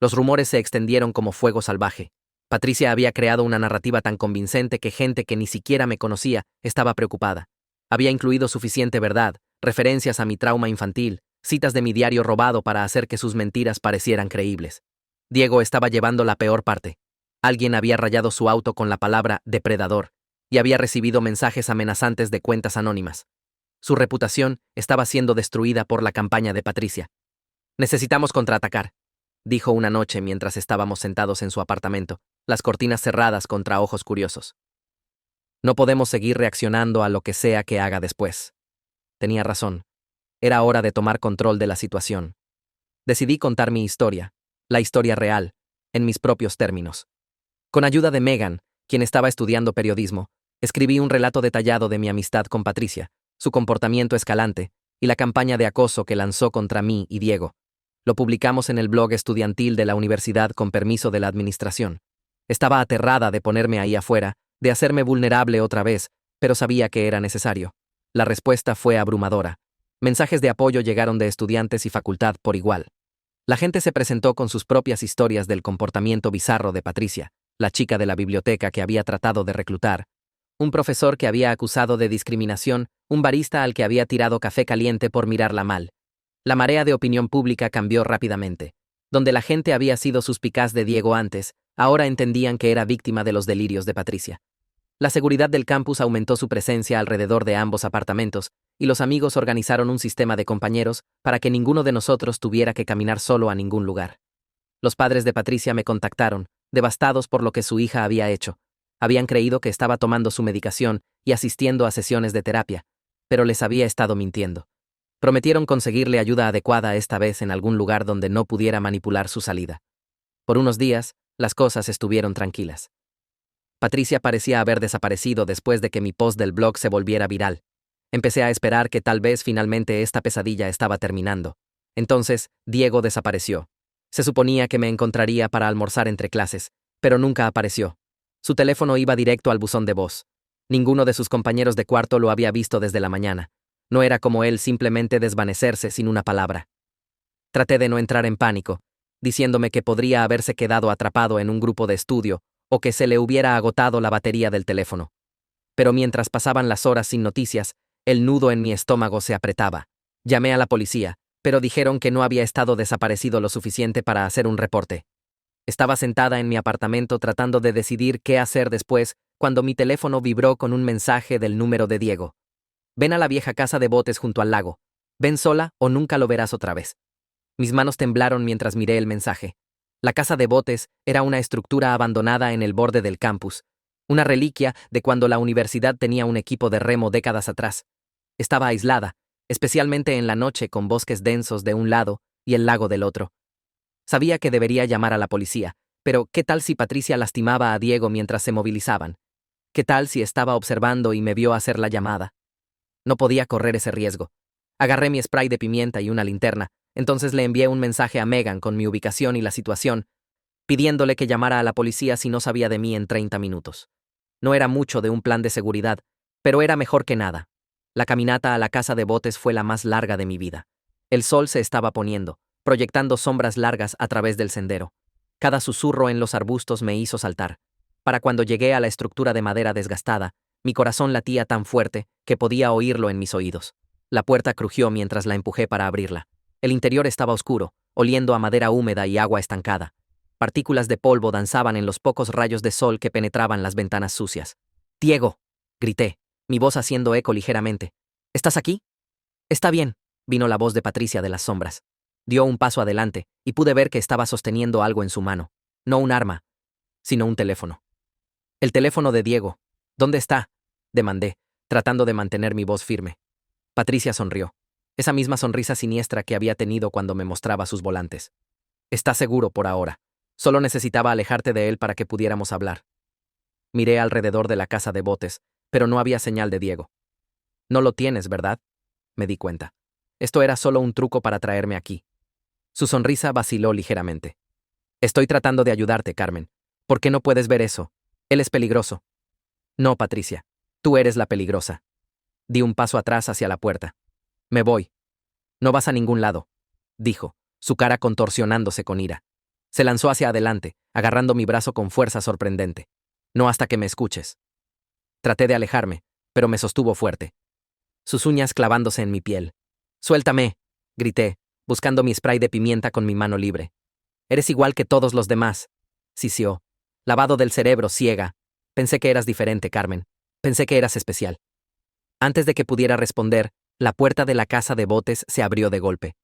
Los rumores se extendieron como fuego salvaje. Patricia había creado una narrativa tan convincente que gente que ni siquiera me conocía estaba preocupada. Había incluido suficiente verdad, referencias a mi trauma infantil, citas de mi diario robado para hacer que sus mentiras parecieran creíbles. Diego estaba llevando la peor parte. Alguien había rayado su auto con la palabra depredador y había recibido mensajes amenazantes de cuentas anónimas. Su reputación estaba siendo destruida por la campaña de Patricia. Necesitamos contraatacar, dijo una noche mientras estábamos sentados en su apartamento, las cortinas cerradas contra ojos curiosos. No podemos seguir reaccionando a lo que sea que haga después. Tenía razón. Era hora de tomar control de la situación. Decidí contar mi historia, la historia real, en mis propios términos. Con ayuda de Megan, quien estaba estudiando periodismo, escribí un relato detallado de mi amistad con Patricia, su comportamiento escalante y la campaña de acoso que lanzó contra mí y Diego. Lo publicamos en el blog estudiantil de la universidad con permiso de la administración. Estaba aterrada de ponerme ahí afuera, de hacerme vulnerable otra vez, pero sabía que era necesario. La respuesta fue abrumadora. Mensajes de apoyo llegaron de estudiantes y facultad por igual. La gente se presentó con sus propias historias del comportamiento bizarro de Patricia, la chica de la biblioteca que había tratado de reclutar, un profesor que había acusado de discriminación, un barista al que había tirado café caliente por mirarla mal. La marea de opinión pública cambió rápidamente. Donde la gente había sido suspicaz de Diego antes, ahora entendían que era víctima de los delirios de Patricia. La seguridad del campus aumentó su presencia alrededor de ambos apartamentos, y los amigos organizaron un sistema de compañeros para que ninguno de nosotros tuviera que caminar solo a ningún lugar. Los padres de Patricia me contactaron, devastados por lo que su hija había hecho. Habían creído que estaba tomando su medicación y asistiendo a sesiones de terapia, pero les había estado mintiendo. Prometieron conseguirle ayuda adecuada esta vez en algún lugar donde no pudiera manipular su salida. Por unos días, las cosas estuvieron tranquilas. Patricia parecía haber desaparecido después de que mi post del blog se volviera viral. Empecé a esperar que tal vez finalmente esta pesadilla estaba terminando. Entonces, Diego desapareció. Se suponía que me encontraría para almorzar entre clases, pero nunca apareció. Su teléfono iba directo al buzón de voz. Ninguno de sus compañeros de cuarto lo había visto desde la mañana. No era como él simplemente desvanecerse sin una palabra. Traté de no entrar en pánico, diciéndome que podría haberse quedado atrapado en un grupo de estudio o que se le hubiera agotado la batería del teléfono. Pero mientras pasaban las horas sin noticias, el nudo en mi estómago se apretaba. Llamé a la policía, pero dijeron que no había estado desaparecido lo suficiente para hacer un reporte. Estaba sentada en mi apartamento tratando de decidir qué hacer después cuando mi teléfono vibró con un mensaje del número de Diego. Ven a la vieja casa de botes junto al lago. Ven sola o nunca lo verás otra vez. Mis manos temblaron mientras miré el mensaje. La casa de botes era una estructura abandonada en el borde del campus, una reliquia de cuando la universidad tenía un equipo de remo décadas atrás. Estaba aislada, especialmente en la noche con bosques densos de un lado y el lago del otro. Sabía que debería llamar a la policía, pero ¿qué tal si Patricia lastimaba a Diego mientras se movilizaban? ¿Qué tal si estaba observando y me vio hacer la llamada? No podía correr ese riesgo. Agarré mi spray de pimienta y una linterna, entonces le envié un mensaje a Megan con mi ubicación y la situación, pidiéndole que llamara a la policía si no sabía de mí en 30 minutos. No era mucho de un plan de seguridad, pero era mejor que nada. La caminata a la casa de botes fue la más larga de mi vida. El sol se estaba poniendo, proyectando sombras largas a través del sendero. Cada susurro en los arbustos me hizo saltar. Para cuando llegué a la estructura de madera desgastada, mi corazón latía tan fuerte que podía oírlo en mis oídos. La puerta crujió mientras la empujé para abrirla. El interior estaba oscuro, oliendo a madera húmeda y agua estancada. Partículas de polvo danzaban en los pocos rayos de sol que penetraban las ventanas sucias. «Diego», grité, mi voz haciendo eco ligeramente. «¿Estás aquí?» «Está bien», vino la voz de Patricia de las sombras. Dio un paso adelante, y pude ver que estaba sosteniendo algo en su mano. No un arma, sino un teléfono. El teléfono de Diego. ¿Dónde está?, demandé, tratando de mantener mi voz firme. Patricia sonrió. Esa misma sonrisa siniestra que había tenido cuando me mostraba sus volantes. Está seguro por ahora. Solo necesitaba alejarte de él para que pudiéramos hablar. Miré alrededor de la casa de botes, pero no había señal de Diego. No lo tienes, ¿verdad? Me di cuenta. Esto era solo un truco para traerme aquí. Su sonrisa vaciló ligeramente. Estoy tratando de ayudarte, Carmen. ¿Por qué no puedes ver eso? Él es peligroso. No, Patricia. Tú eres la peligrosa. Di un paso atrás hacia la puerta. Me voy. No vas a ningún lado, dijo, su cara contorsionándose con ira. Se lanzó hacia adelante, agarrando mi brazo con fuerza sorprendente. No hasta que me escuches. Traté de alejarme, pero me sostuvo fuerte. Sus uñas clavándose en mi piel. Suéltame, grité, buscando mi spray de pimienta con mi mano libre. Eres igual que todos los demás, sisió. Lavado del cerebro, ciega. Pensé que eras diferente, Carmen. Pensé que eras especial. Antes de que pudiera responder, la puerta de la casa de botes se abrió de golpe.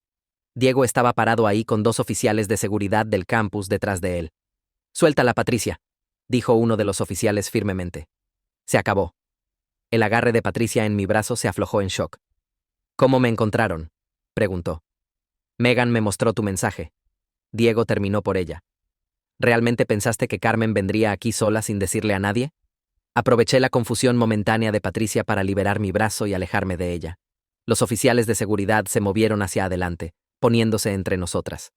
Diego estaba parado ahí con 2 oficiales de seguridad del campus detrás de él. Suéltala, Patricia, dijo uno de los oficiales firmemente. Se acabó. El agarre de Patricia en mi brazo se aflojó en shock. ¿Cómo me encontraron?, preguntó. Megan me mostró tu mensaje. Diego terminó por ella. ¿Realmente pensaste que Carmen vendría aquí sola sin decirle a nadie? Aproveché la confusión momentánea de Patricia para liberar mi brazo y alejarme de ella. Los oficiales de seguridad se movieron hacia adelante, poniéndose entre nosotras.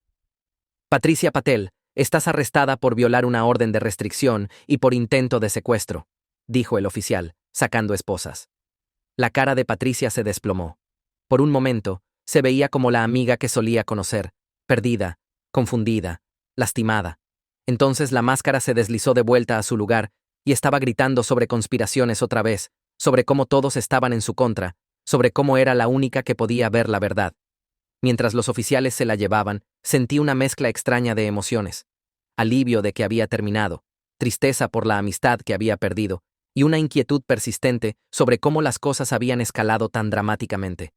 Patricia Patel, estás arrestada por violar una orden de restricción y por intento de secuestro, dijo el oficial, sacando esposas. La cara de Patricia se desplomó. Por un momento, se veía como la amiga que solía conocer, perdida, confundida, lastimada. Entonces la máscara se deslizó de vuelta a su lugar y estaba gritando sobre conspiraciones otra vez, sobre cómo todos estaban en su contra, sobre cómo era la única que podía ver la verdad. Mientras los oficiales se la llevaban, sentí una mezcla extraña de emociones. Alivio de que había terminado, tristeza por la amistad que había perdido, y una inquietud persistente sobre cómo las cosas habían escalado tan dramáticamente.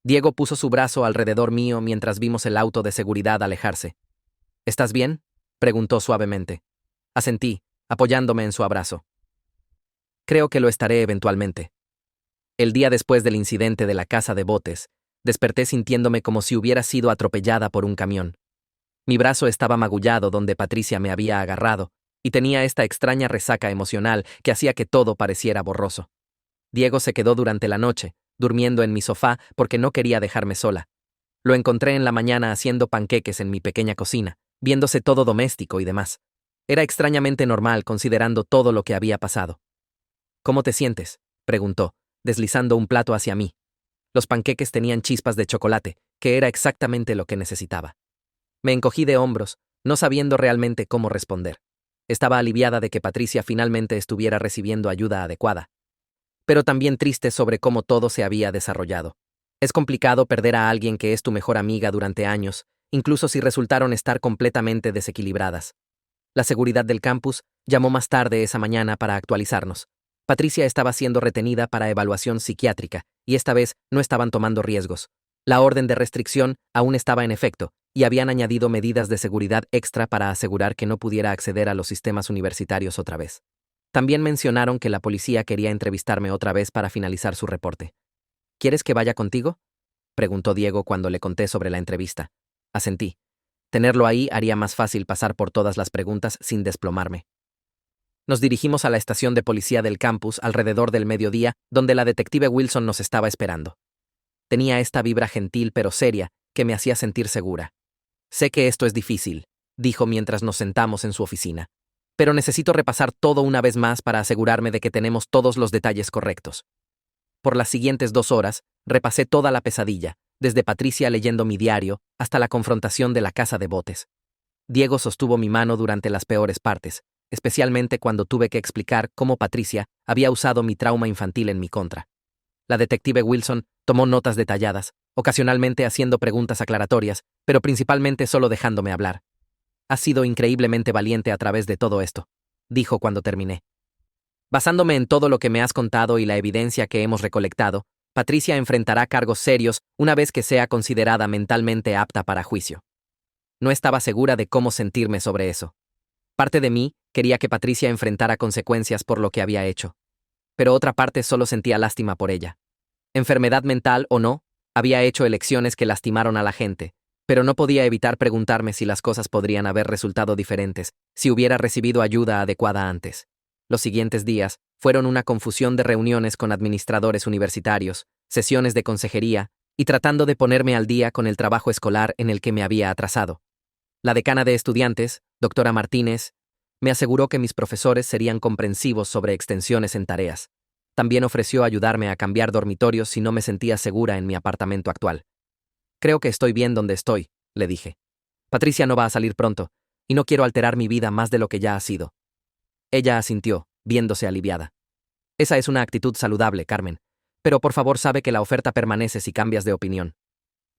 Diego puso su brazo alrededor mío mientras vimos el auto de seguridad alejarse. ¿Estás bien?, preguntó suavemente. Asentí, apoyándome en su abrazo. Creo que lo estaré eventualmente. El día después del incidente de la casa de botes, desperté sintiéndome como si hubiera sido atropellada por un camión. Mi brazo estaba magullado donde Patricia me había agarrado, y tenía esta extraña resaca emocional que hacía que todo pareciera borroso. Diego se quedó durante la noche, durmiendo en mi sofá porque no quería dejarme sola. Lo encontré en la mañana haciendo panqueques en mi pequeña cocina, viéndose todo doméstico y demás. Era extrañamente normal considerando todo lo que había pasado. ¿Cómo te sientes?, preguntó, deslizando un plato hacia mí. Los panqueques tenían chispas de chocolate, que era exactamente lo que necesitaba. Me encogí de hombros, no sabiendo realmente cómo responder. Estaba aliviada de que Patricia finalmente estuviera recibiendo ayuda adecuada, pero también triste sobre cómo todo se había desarrollado. Es complicado perder a alguien que es tu mejor amiga durante años, incluso si resultaron estar completamente desequilibradas. La seguridad del campus llamó más tarde esa mañana para actualizarnos. Patricia estaba siendo retenida para evaluación psiquiátrica, y esta vez no estaban tomando riesgos. La orden de restricción aún estaba en efecto, y habían añadido medidas de seguridad extra para asegurar que no pudiera acceder a los sistemas universitarios otra vez. También mencionaron que la policía quería entrevistarme otra vez para finalizar su reporte. ¿Quieres que vaya contigo?, preguntó Diego cuando le conté sobre la entrevista. Asentí. Tenerlo ahí haría más fácil pasar por todas las preguntas sin desplomarme. Nos dirigimos a la estación de policía del campus alrededor del mediodía, donde la detective Wilson nos estaba esperando. Tenía esta vibra gentil pero seria que me hacía sentir segura. Sé que esto es difícil, dijo mientras nos sentamos en su oficina, pero necesito repasar todo una vez más para asegurarme de que tenemos todos los detalles correctos. Por las siguientes 2 horas, repasé toda la pesadilla, desde Patricia leyendo mi diario hasta la confrontación de la casa de botes. Diego sostuvo mi mano durante las peores partes, especialmente cuando tuve que explicar cómo Patricia había usado mi trauma infantil en mi contra. La detective Wilson tomó notas detalladas, ocasionalmente haciendo preguntas aclaratorias, pero principalmente solo dejándome hablar. Has sido increíblemente valiente a través de todo esto, dijo cuando terminé. Basándome en todo lo que me has contado y la evidencia que hemos recolectado, Patricia enfrentará cargos serios una vez que sea considerada mentalmente apta para juicio. No estaba segura de cómo sentirme sobre eso. Parte de mí quería que Patricia enfrentara consecuencias por lo que había hecho. Pero otra parte solo sentía lástima por ella. Enfermedad mental o no, había hecho elecciones que lastimaron a la gente, pero no podía evitar preguntarme si las cosas podrían haber resultado diferentes si hubiera recibido ayuda adecuada antes. Los siguientes días fueron una confusión de reuniones con administradores universitarios, sesiones de consejería y tratando de ponerme al día con el trabajo escolar en el que me había atrasado. La decana de estudiantes, doctora Martínez, me aseguró que mis profesores serían comprensivos sobre extensiones en tareas. También ofreció ayudarme a cambiar dormitorios si no me sentía segura en mi apartamento actual. Creo que estoy bien donde estoy, le dije. Patricia no va a salir pronto, y no quiero alterar mi vida más de lo que ya ha sido. Ella asintió, viéndose aliviada. Esa es una actitud saludable, Carmen, pero por favor sabe que la oferta permanece si cambias de opinión.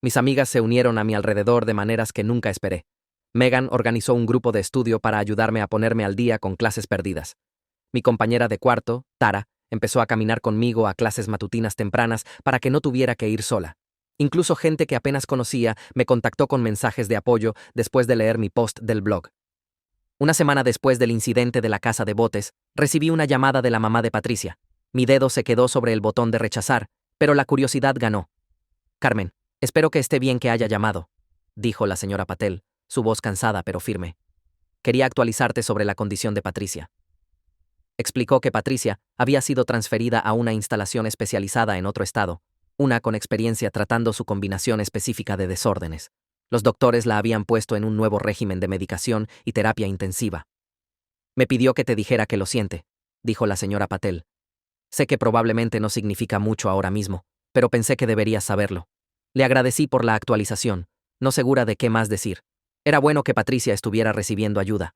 Mis amigas se unieron a mi alrededor de maneras que nunca esperé. Megan organizó un grupo de estudio para ayudarme a ponerme al día con clases perdidas. Mi compañera de cuarto, Tara, empezó a caminar conmigo a clases matutinas tempranas para que no tuviera que ir sola. Incluso gente que apenas conocía me contactó con mensajes de apoyo después de leer mi post del blog. Una semana después del incidente de la casa de botes, recibí una llamada de la mamá de Patricia. Mi dedo se quedó sobre el botón de rechazar, pero la curiosidad ganó. Carmen, espero que esté bien que haya llamado, dijo la señora Patel, su voz cansada pero firme. Quería actualizarte sobre la condición de Patricia. Explicó que Patricia había sido transferida a una instalación especializada en otro estado, una con experiencia tratando su combinación específica de desórdenes. Los doctores la habían puesto en un nuevo régimen de medicación y terapia intensiva. Me pidió que te dijera que lo siente, dijo la señora Patel. Sé que probablemente no significa mucho ahora mismo, pero pensé que deberías saberlo. Le agradecí por la actualización, no segura de qué más decir. Era bueno que Patricia estuviera recibiendo ayuda.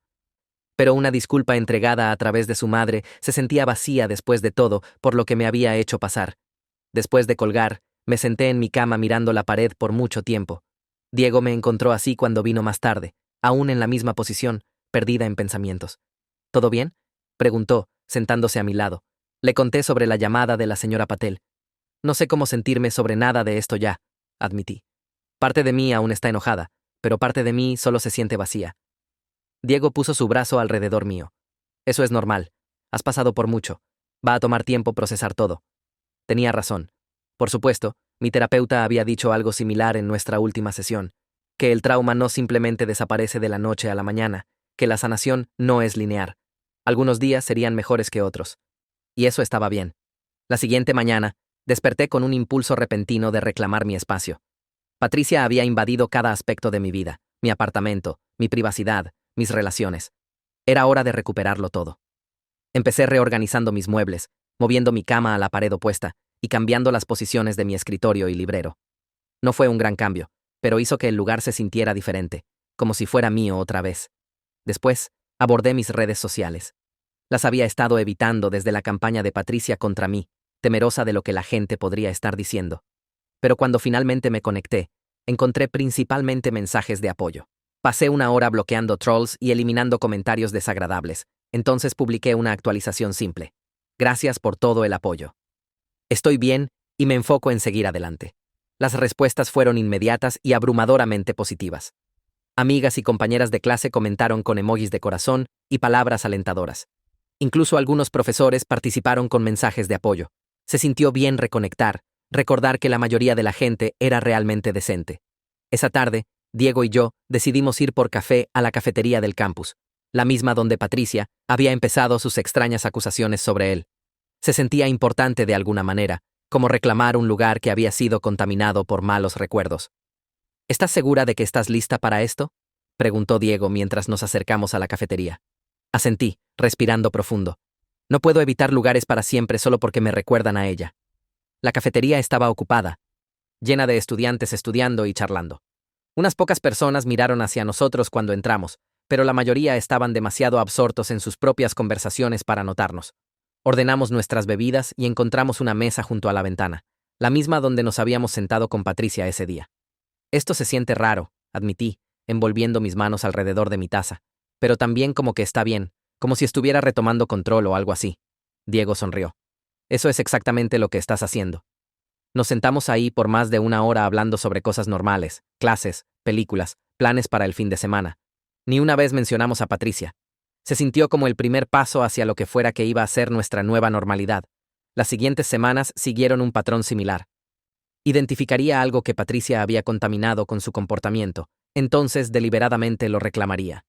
Pero una disculpa entregada a través de su madre se sentía vacía después de todo por lo que me había hecho pasar. Después de colgar, me senté en mi cama mirando la pared por mucho tiempo. Diego me encontró así cuando vino más tarde, aún en la misma posición, perdida en pensamientos. ¿Todo bien?, preguntó, sentándose a mi lado. Le conté sobre la llamada de la señora Patel. No sé cómo sentirme sobre nada de esto ya, admití. Parte de mí aún está enojada, pero parte de mí solo se siente vacía. Diego puso su brazo alrededor mío. Eso es normal. Has pasado por mucho. Va a tomar tiempo procesar todo. Tenía razón. Por supuesto, mi terapeuta había dicho algo similar en nuestra última sesión, que el trauma no simplemente desaparece de la noche a la mañana, que la sanación no es lineal. Algunos días serían mejores que otros. Y eso estaba bien. La siguiente mañana, desperté con un impulso repentino de reclamar mi espacio. Patricia había invadido cada aspecto de mi vida, mi apartamento, mi privacidad, mis relaciones. Era hora de recuperarlo todo. Empecé reorganizando mis muebles, moviendo mi cama a la pared opuesta y cambiando las posiciones de mi escritorio y librero. No fue un gran cambio, pero hizo que el lugar se sintiera diferente, como si fuera mío otra vez. Después, abordé mis redes sociales. Las había estado evitando desde la campaña de Patricia contra mí, temerosa de lo que la gente podría estar diciendo. Pero cuando finalmente me conecté, encontré principalmente mensajes de apoyo. Pasé una hora bloqueando trolls y eliminando comentarios desagradables. Entonces publiqué una actualización simple. Gracias por todo el apoyo. Estoy bien y me enfoco en seguir adelante. Las respuestas fueron inmediatas y abrumadoramente positivas. Amigas y compañeras de clase comentaron con emojis de corazón y palabras alentadoras. Incluso algunos profesores participaron con mensajes de apoyo. Se sintió bien reconectar, recordar que la mayoría de la gente era realmente decente. Esa tarde, Diego y yo decidimos ir por café a la cafetería del campus, la misma donde Patricia había empezado sus extrañas acusaciones sobre él. Se sentía importante de alguna manera, como reclamar un lugar que había sido contaminado por malos recuerdos. ¿Estás segura de que estás lista para esto?, preguntó Diego mientras nos acercamos a la cafetería. Asentí, respirando profundo. No puedo evitar lugares para siempre solo porque me recuerdan a ella. La cafetería estaba ocupada, llena de estudiantes estudiando y charlando. Unas pocas personas miraron hacia nosotros cuando entramos, pero la mayoría estaban demasiado absortos en sus propias conversaciones para notarnos. Ordenamos nuestras bebidas y encontramos una mesa junto a la ventana, la misma donde nos habíamos sentado con Patricia ese día. Esto se siente raro, admití, envolviendo mis manos alrededor de mi taza, pero también como que está bien, como si estuviera retomando control o algo así. Diego sonrió. Eso es exactamente lo que estás haciendo. Nos sentamos ahí por más de una hora hablando sobre cosas normales, clases, películas, planes para el fin de semana. Ni una vez mencionamos a Patricia. Se sintió como el primer paso hacia lo que fuera que iba a ser nuestra nueva normalidad. Las siguientes semanas siguieron un patrón similar. Identificaría algo que Patricia había contaminado con su comportamiento, entonces deliberadamente lo reclamaría.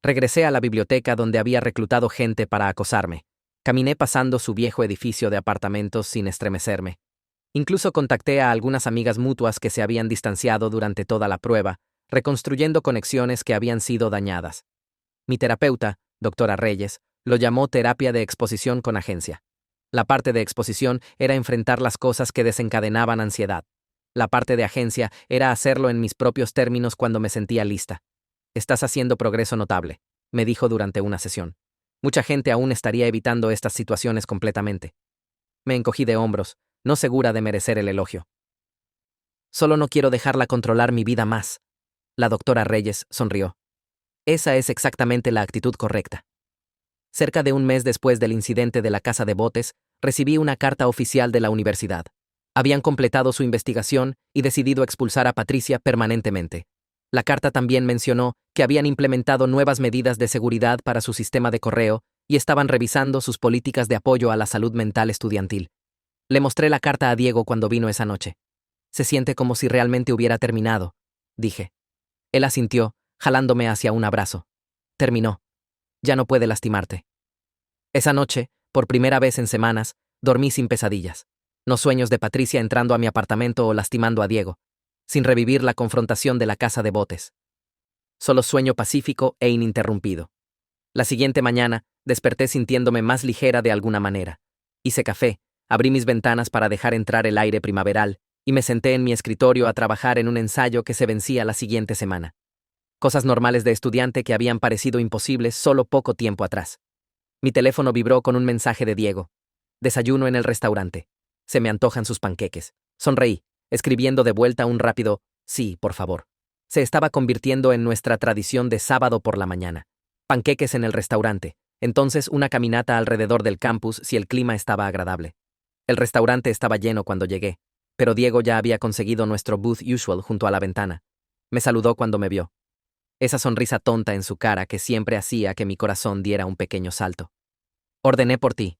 Regresé a la biblioteca donde había reclutado gente para acosarme. Caminé pasando su viejo edificio de apartamentos sin estremecerme. Incluso contacté a algunas amigas mutuas que se habían distanciado durante toda la prueba, reconstruyendo conexiones que habían sido dañadas. Mi terapeuta, doctora Reyes, lo llamó terapia de exposición con agencia. La parte de exposición era enfrentar las cosas que desencadenaban ansiedad. La parte de agencia era hacerlo en mis propios términos cuando me sentía lista. Estás haciendo progreso notable, me dijo durante una sesión. Mucha gente aún estaría evitando estas situaciones completamente. Me encogí de hombros, no segura de merecer el elogio. Solo no quiero dejarla controlar mi vida más. La doctora Reyes sonrió. Esa es exactamente la actitud correcta. Cerca de un mes después del incidente de la casa de botes, recibí una carta oficial de la universidad. Habían completado su investigación y decidido expulsar a Patricia permanentemente. La carta también mencionó que habían implementado nuevas medidas de seguridad para su sistema de correo y estaban revisando sus políticas de apoyo a la salud mental estudiantil. Le mostré la carta a Diego cuando vino esa noche. Se siente como si realmente hubiera terminado, dije. Él asintió, jalándome hacia un abrazo. Terminó. Ya no puede lastimarte. Esa noche, por primera vez en semanas, dormí sin pesadillas. No sueños de Patricia entrando a mi apartamento o lastimando a Diego, sin revivir la confrontación de la casa de botes. Solo sueño pacífico e ininterrumpido. La siguiente mañana, desperté sintiéndome más ligera de alguna manera. Hice café, abrí mis ventanas para dejar entrar el aire primaveral, y me senté en mi escritorio a trabajar en un ensayo que se vencía la siguiente semana. Cosas normales de estudiante que habían parecido imposibles solo poco tiempo atrás. Mi teléfono vibró con un mensaje de Diego. Desayuno en el restaurante. Se me antojan sus panqueques. Sonreí, escribiendo de vuelta un rápido, sí, por favor. Se estaba convirtiendo en nuestra tradición de sábado por la mañana. Panqueques en el restaurante, entonces una caminata alrededor del campus si el clima estaba agradable. El restaurante estaba lleno cuando llegué, pero Diego ya había conseguido nuestro booth usual junto a la ventana. Me saludó cuando me vio. Esa sonrisa tonta en su cara que siempre hacía que mi corazón diera un pequeño salto. Ordené por ti,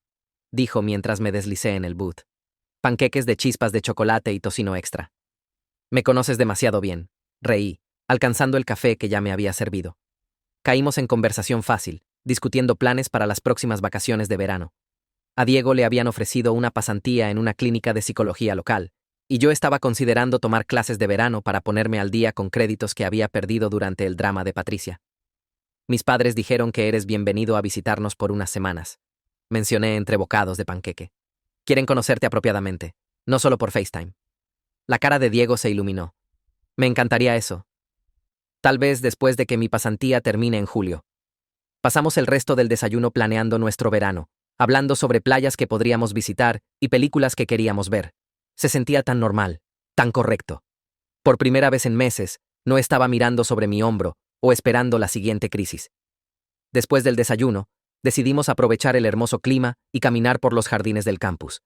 dijo mientras me deslicé en el booth. Panqueques de chispas de chocolate y tocino extra. Me conoces demasiado bien, reí, alcanzando el café que ya me había servido. Caímos en conversación fácil, discutiendo planes para las próximas vacaciones de verano. A Diego le habían ofrecido una pasantía en una clínica de psicología local, y yo estaba considerando tomar clases de verano para ponerme al día con créditos que había perdido durante el drama de Patricia. Mis padres dijeron que eres bienvenido a visitarnos por unas semanas. Mencioné entre bocados de panqueque. Quieren conocerte apropiadamente, no solo por FaceTime. La cara de Diego se iluminó. Me encantaría eso. Tal vez después de que mi pasantía termine en julio. Pasamos el resto del desayuno planeando nuestro verano, hablando sobre playas que podríamos visitar y películas que queríamos ver. Se sentía tan normal, tan correcto. Por primera vez en meses, no estaba mirando sobre mi hombro o esperando la siguiente crisis. Después del desayuno, decidimos aprovechar el hermoso clima y caminar por los jardines del campus.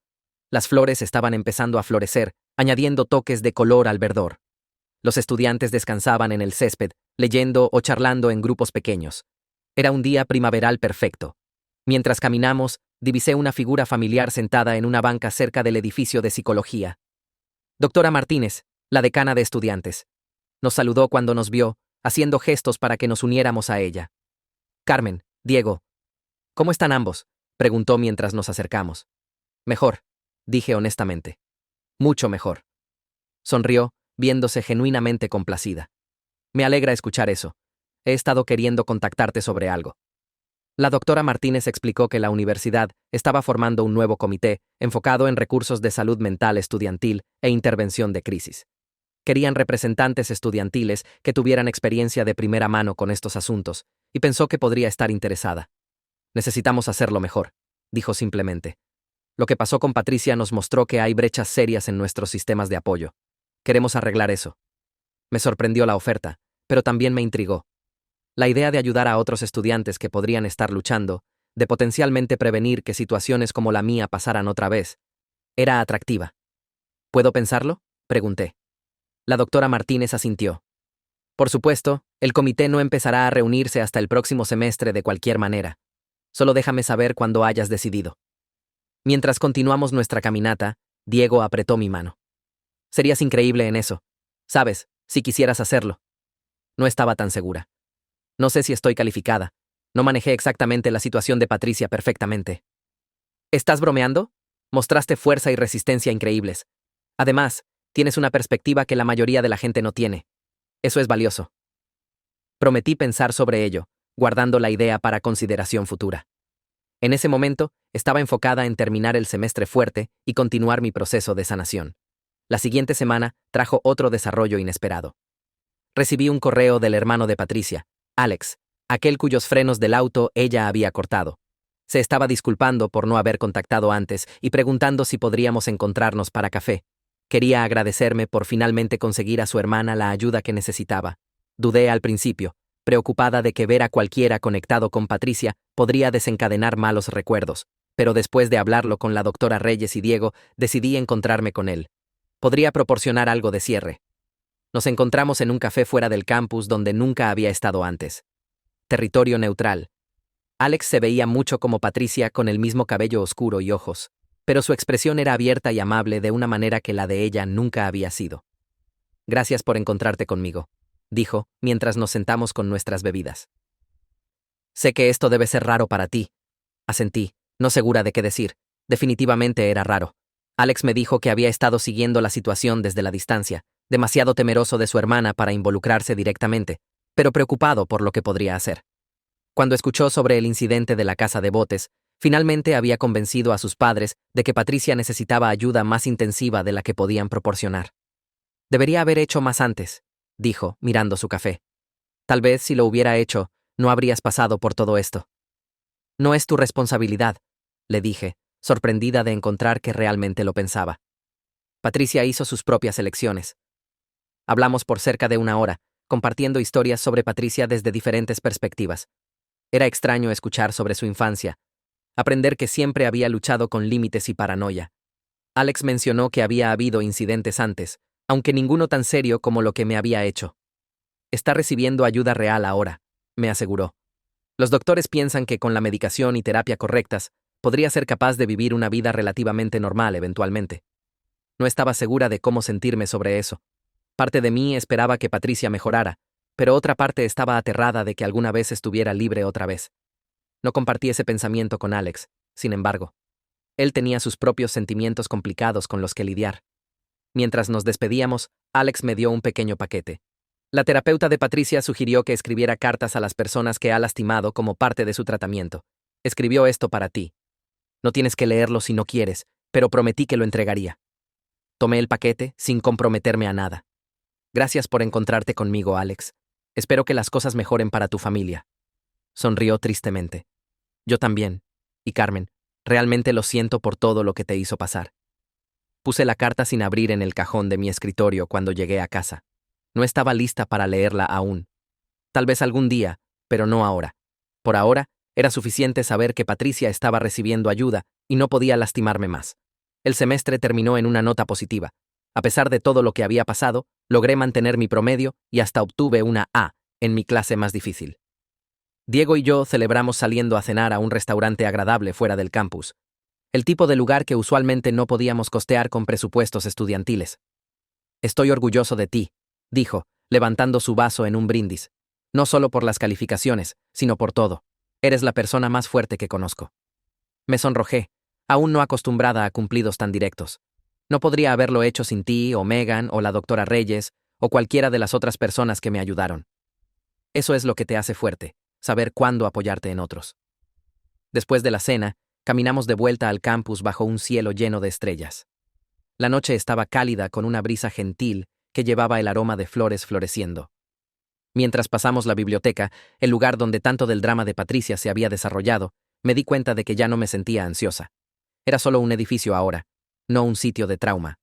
Las flores estaban empezando a florecer, añadiendo toques de color al verdor. Los estudiantes descansaban en el césped, leyendo o charlando en grupos pequeños. Era un día primaveral perfecto. Mientras caminamos, divisé una figura familiar sentada en una banca cerca del edificio de psicología. Doctora Martínez, la decana de estudiantes. Nos saludó cuando nos vio, haciendo gestos para que nos uniéramos a ella. Carmen, Diego. ¿Cómo están ambos?, preguntó mientras nos acercamos. Mejor, dije honestamente. Mucho mejor. Sonrió, viéndose genuinamente complacida. Me alegra escuchar eso. He estado queriendo contactarte sobre algo. La doctora Martínez explicó que la universidad estaba formando un nuevo comité enfocado en recursos de salud mental estudiantil e intervención de crisis. Querían representantes estudiantiles que tuvieran experiencia de primera mano con estos asuntos, y pensó que podría estar interesada. Necesitamos hacerlo mejor, dijo simplemente. Lo que pasó con Patricia nos mostró que hay brechas serias en nuestros sistemas de apoyo. Queremos arreglar eso. Me sorprendió la oferta, pero también me intrigó. La idea de ayudar a otros estudiantes que podrían estar luchando, de potencialmente prevenir que situaciones como la mía pasaran otra vez, era atractiva. ¿Puedo pensarlo? Pregunté. La doctora Martínez asintió. Por supuesto, el comité no empezará a reunirse hasta el próximo semestre de cualquier manera. Solo déjame saber cuando hayas decidido. Mientras continuamos nuestra caminata, Diego apretó mi mano. Serías increíble en eso. Sabes, si quisieras hacerlo. No estaba tan segura. No sé si estoy calificada. No manejé exactamente la situación de Patricia perfectamente. ¿Estás bromeando? Mostraste fuerza y resistencia increíbles. Además, tienes una perspectiva que la mayoría de la gente no tiene. Eso es valioso. Prometí pensar sobre ello, guardando la idea para consideración futura. En ese momento, estaba enfocada en terminar el semestre fuerte y continuar mi proceso de sanación. La siguiente semana trajo otro desarrollo inesperado. Recibí un correo del hermano de Patricia, Alex, aquel cuyos frenos del auto ella había cortado. Se estaba disculpando por no haber contactado antes y preguntando si podríamos encontrarnos para café. Quería agradecerme por finalmente conseguir a su hermana la ayuda que necesitaba. Dudé al principio, preocupada de que ver a cualquiera conectado con Patricia podría desencadenar malos recuerdos, pero después de hablarlo con la doctora Reyes y Diego, decidí encontrarme con él. Podría proporcionar algo de cierre. Nos encontramos en un café fuera del campus donde nunca había estado antes. Territorio neutral. Alex se veía mucho como Patricia con el mismo cabello oscuro y ojos, pero su expresión era abierta y amable de una manera que la de ella nunca había sido. Gracias por encontrarte conmigo, dijo, mientras nos sentamos con nuestras bebidas. Sé que esto debe ser raro para ti, asentí, no segura de qué decir. Definitivamente era raro. Alex me dijo que había estado siguiendo la situación desde la distancia, demasiado temeroso de su hermana para involucrarse directamente, pero preocupado por lo que podría hacer. Cuando escuchó sobre el incidente de la casa de botes, finalmente había convencido a sus padres de que Patricia necesitaba ayuda más intensiva de la que podían proporcionar. Debería haber hecho más antes, dijo, mirando su café. Tal vez si lo hubiera hecho, no habrías pasado por todo esto. No es tu responsabilidad, le dije, sorprendida de encontrar que realmente lo pensaba. Patricia hizo sus propias elecciones. Hablamos por cerca de 1 hora, compartiendo historias sobre Patricia desde diferentes perspectivas. Era extraño escuchar sobre su infancia, aprender que siempre había luchado con límites y paranoia. Alex mencionó que había habido incidentes antes, aunque ninguno tan serio como lo que me había hecho. Está recibiendo ayuda real ahora, me aseguró. Los doctores piensan que con la medicación y terapia correctas, podría ser capaz de vivir una vida relativamente normal eventualmente. No estaba segura de cómo sentirme sobre eso. Parte de mí esperaba que Patricia mejorara, pero otra parte estaba aterrada de que alguna vez estuviera libre otra vez. No compartí ese pensamiento con Alex, sin embargo. Él tenía sus propios sentimientos complicados con los que lidiar. Mientras nos despedíamos, Alex me dio un pequeño paquete. La terapeuta de Patricia sugirió que escribiera cartas a las personas que ha lastimado como parte de su tratamiento. Escribió esto para ti. No tienes que leerlo si no quieres, pero prometí que lo entregaría. Tomé el paquete sin comprometerme a nada. Gracias por encontrarte conmigo, Alex. Espero que las cosas mejoren para tu familia. Sonrió tristemente. Yo también. Y Carmen, realmente lo siento por todo lo que te hizo pasar. Puse la carta sin abrir en el cajón de mi escritorio cuando llegué a casa. No estaba lista para leerla aún. Tal vez algún día, pero no ahora. Por ahora, era suficiente saber que Patricia estaba recibiendo ayuda y no podía lastimarme más. El semestre terminó en una nota positiva. A pesar de todo lo que había pasado, logré mantener mi promedio y hasta obtuve una A en mi clase más difícil. Diego y yo celebramos saliendo a cenar a un restaurante agradable fuera del campus, el tipo de lugar que usualmente no podíamos costear con presupuestos estudiantiles. Estoy orgulloso de ti, dijo, levantando su vaso en un brindis. No solo por las calificaciones, sino por todo. Eres la persona más fuerte que conozco. Me sonrojé, aún no acostumbrada a cumplidos tan directos. No podría haberlo hecho sin ti, o Megan, o la doctora Reyes, o cualquiera de las otras personas que me ayudaron. Eso es lo que te hace fuerte, saber cuándo apoyarte en otros. Después de la cena, caminamos de vuelta al campus bajo un cielo lleno de estrellas. La noche estaba cálida con una brisa gentil que llevaba el aroma de flores floreciendo. Mientras pasamos la biblioteca, el lugar donde tanto del drama de Patricia se había desarrollado, me di cuenta de que ya no me sentía ansiosa. Era solo un edificio ahora, no un sitio de trauma.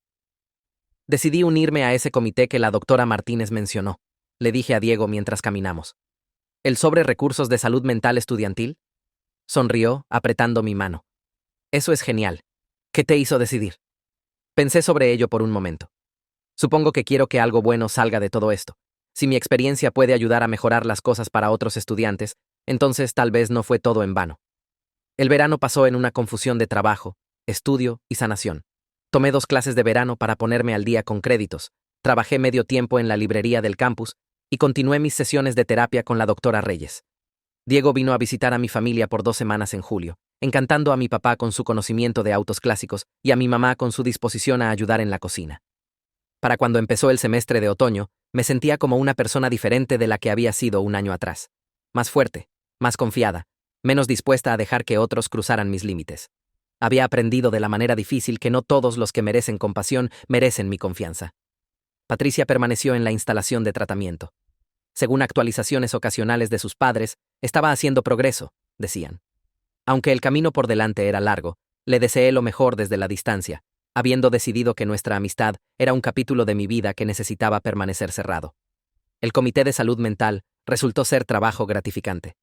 Decidí unirme a ese comité que la doctora Martínez mencionó, le dije a Diego mientras caminamos. ¿El sobre recursos de salud mental estudiantil? Sonrió, apretando mi mano. Eso es genial. ¿Qué te hizo decidir? Pensé sobre ello por un momento. Supongo que quiero que algo bueno salga de todo esto. Si mi experiencia puede ayudar a mejorar las cosas para otros estudiantes, entonces tal vez no fue todo en vano. El verano pasó en una confusión de trabajo, estudio y sanación. Tomé 2 clases de verano para ponerme al día con créditos, trabajé medio tiempo en la librería del campus y continué mis sesiones de terapia con la doctora Reyes. Diego vino a visitar a mi familia por 2 semanas en julio, encantando a mi papá con su conocimiento de autos clásicos y a mi mamá con su disposición a ayudar en la cocina. Para cuando empezó el semestre de otoño, me sentía como una persona diferente de la que había sido un año atrás. Más fuerte, más confiada, menos dispuesta a dejar que otros cruzaran mis límites. Había aprendido de la manera difícil que no todos los que merecen compasión merecen mi confianza. Patricia permaneció en la instalación de tratamiento. Según actualizaciones ocasionales de sus padres, estaba haciendo progreso, decían. Aunque el camino por delante era largo, le deseé lo mejor desde la distancia, habiendo decidido que nuestra amistad era un capítulo de mi vida que necesitaba permanecer cerrado. El Comité de Salud Mental resultó ser trabajo gratificante.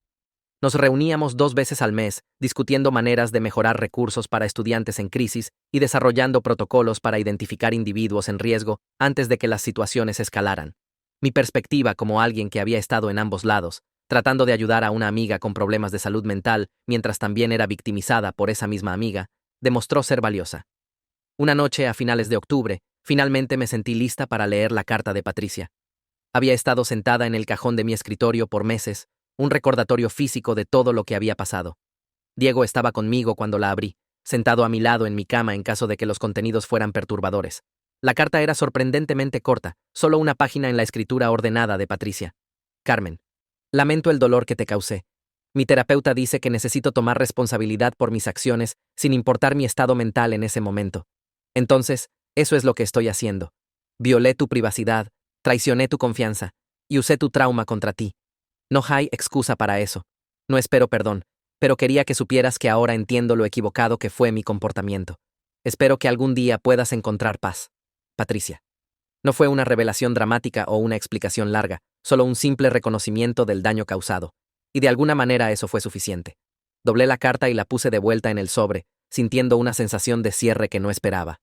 Nos reuníamos 2 veces al mes, discutiendo maneras de mejorar recursos para estudiantes en crisis y desarrollando protocolos para identificar individuos en riesgo antes de que las situaciones escalaran. Mi perspectiva como alguien que había estado en ambos lados, tratando de ayudar a una amiga con problemas de salud mental mientras también era victimizada por esa misma amiga, demostró ser valiosa. Una noche a finales de octubre, finalmente me sentí lista para leer la carta de Patricia. Había estado sentada en el cajón de mi escritorio por meses, un recordatorio físico de todo lo que había pasado. Diego estaba conmigo cuando la abrí, sentado a mi lado en mi cama en caso de que los contenidos fueran perturbadores. La carta era sorprendentemente corta, solo una página en la escritura ordenada de Patricia. Carmen, lamento el dolor que te causé. Mi terapeuta dice que necesito tomar responsabilidad por mis acciones sin importar mi estado mental en ese momento. Entonces, eso es lo que estoy haciendo. Violé tu privacidad, traicioné tu confianza y usé tu trauma contra ti. No hay excusa para eso. No espero perdón, pero quería que supieras que ahora entiendo lo equivocado que fue mi comportamiento. Espero que algún día puedas encontrar paz. Patricia. No fue una revelación dramática o una explicación larga, solo un simple reconocimiento del daño causado. Y de alguna manera eso fue suficiente. Doblé la carta y la puse de vuelta en el sobre, sintiendo una sensación de cierre que no esperaba.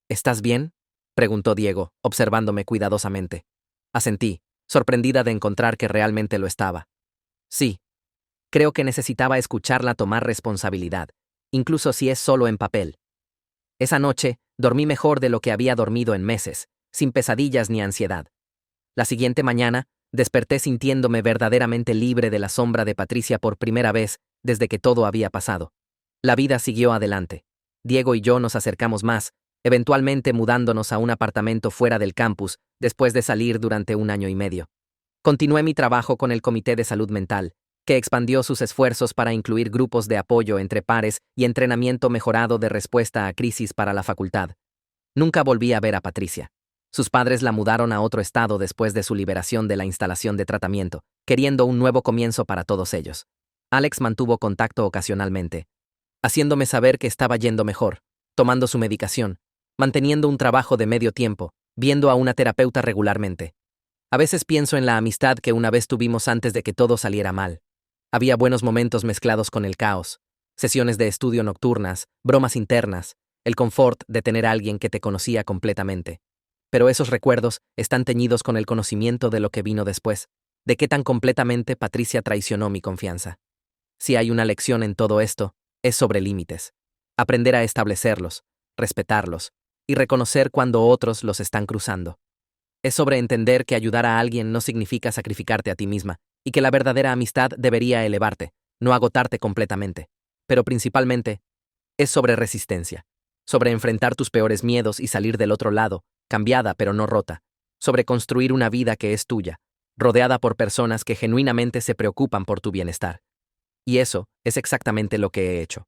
¿Estás bien?, preguntó Diego, observándome cuidadosamente. Asentí, sorprendida de encontrar que realmente lo estaba. Sí. Creo que necesitaba escucharla tomar responsabilidad, incluso si es solo en papel. Esa noche, dormí mejor de lo que había dormido en meses, sin pesadillas ni ansiedad. La siguiente mañana, desperté sintiéndome verdaderamente libre de la sombra de Patricia por primera vez desde que todo había pasado. La vida siguió adelante. Diego y yo nos acercamos más, eventualmente mudándonos a un apartamento fuera del campus después de salir durante 1 año y medio. Continué mi trabajo con el Comité de Salud Mental, que expandió sus esfuerzos para incluir grupos de apoyo entre pares y entrenamiento mejorado de respuesta a crisis para la facultad. Nunca volví a ver a Patricia. Sus padres la mudaron a otro estado después de su liberación de la instalación de tratamiento, queriendo un nuevo comienzo para todos ellos. Alex mantuvo contacto ocasionalmente, haciéndome saber que estaba yendo mejor, tomando su medicación, manteniendo un trabajo de medio tiempo, viendo a una terapeuta regularmente. A veces pienso en la amistad que una vez tuvimos antes de que todo saliera mal. Había buenos momentos mezclados con el caos, sesiones de estudio nocturnas, bromas internas, el confort de tener a alguien que te conocía completamente. Pero esos recuerdos están teñidos con el conocimiento de lo que vino después, de qué tan completamente Patricia traicionó mi confianza. Si hay una lección en todo esto, es sobre límites. Aprender a establecerlos, respetarlos, y reconocer cuando otros los están cruzando. Es sobre entender que ayudar a alguien no significa sacrificarte a ti misma, y que la verdadera amistad debería elevarte, no agotarte completamente. Pero principalmente, es sobre resistencia, sobre enfrentar tus peores miedos y salir del otro lado, cambiada pero no rota, sobre construir una vida que es tuya, rodeada por personas que genuinamente se preocupan por tu bienestar. Y eso es exactamente lo que he hecho.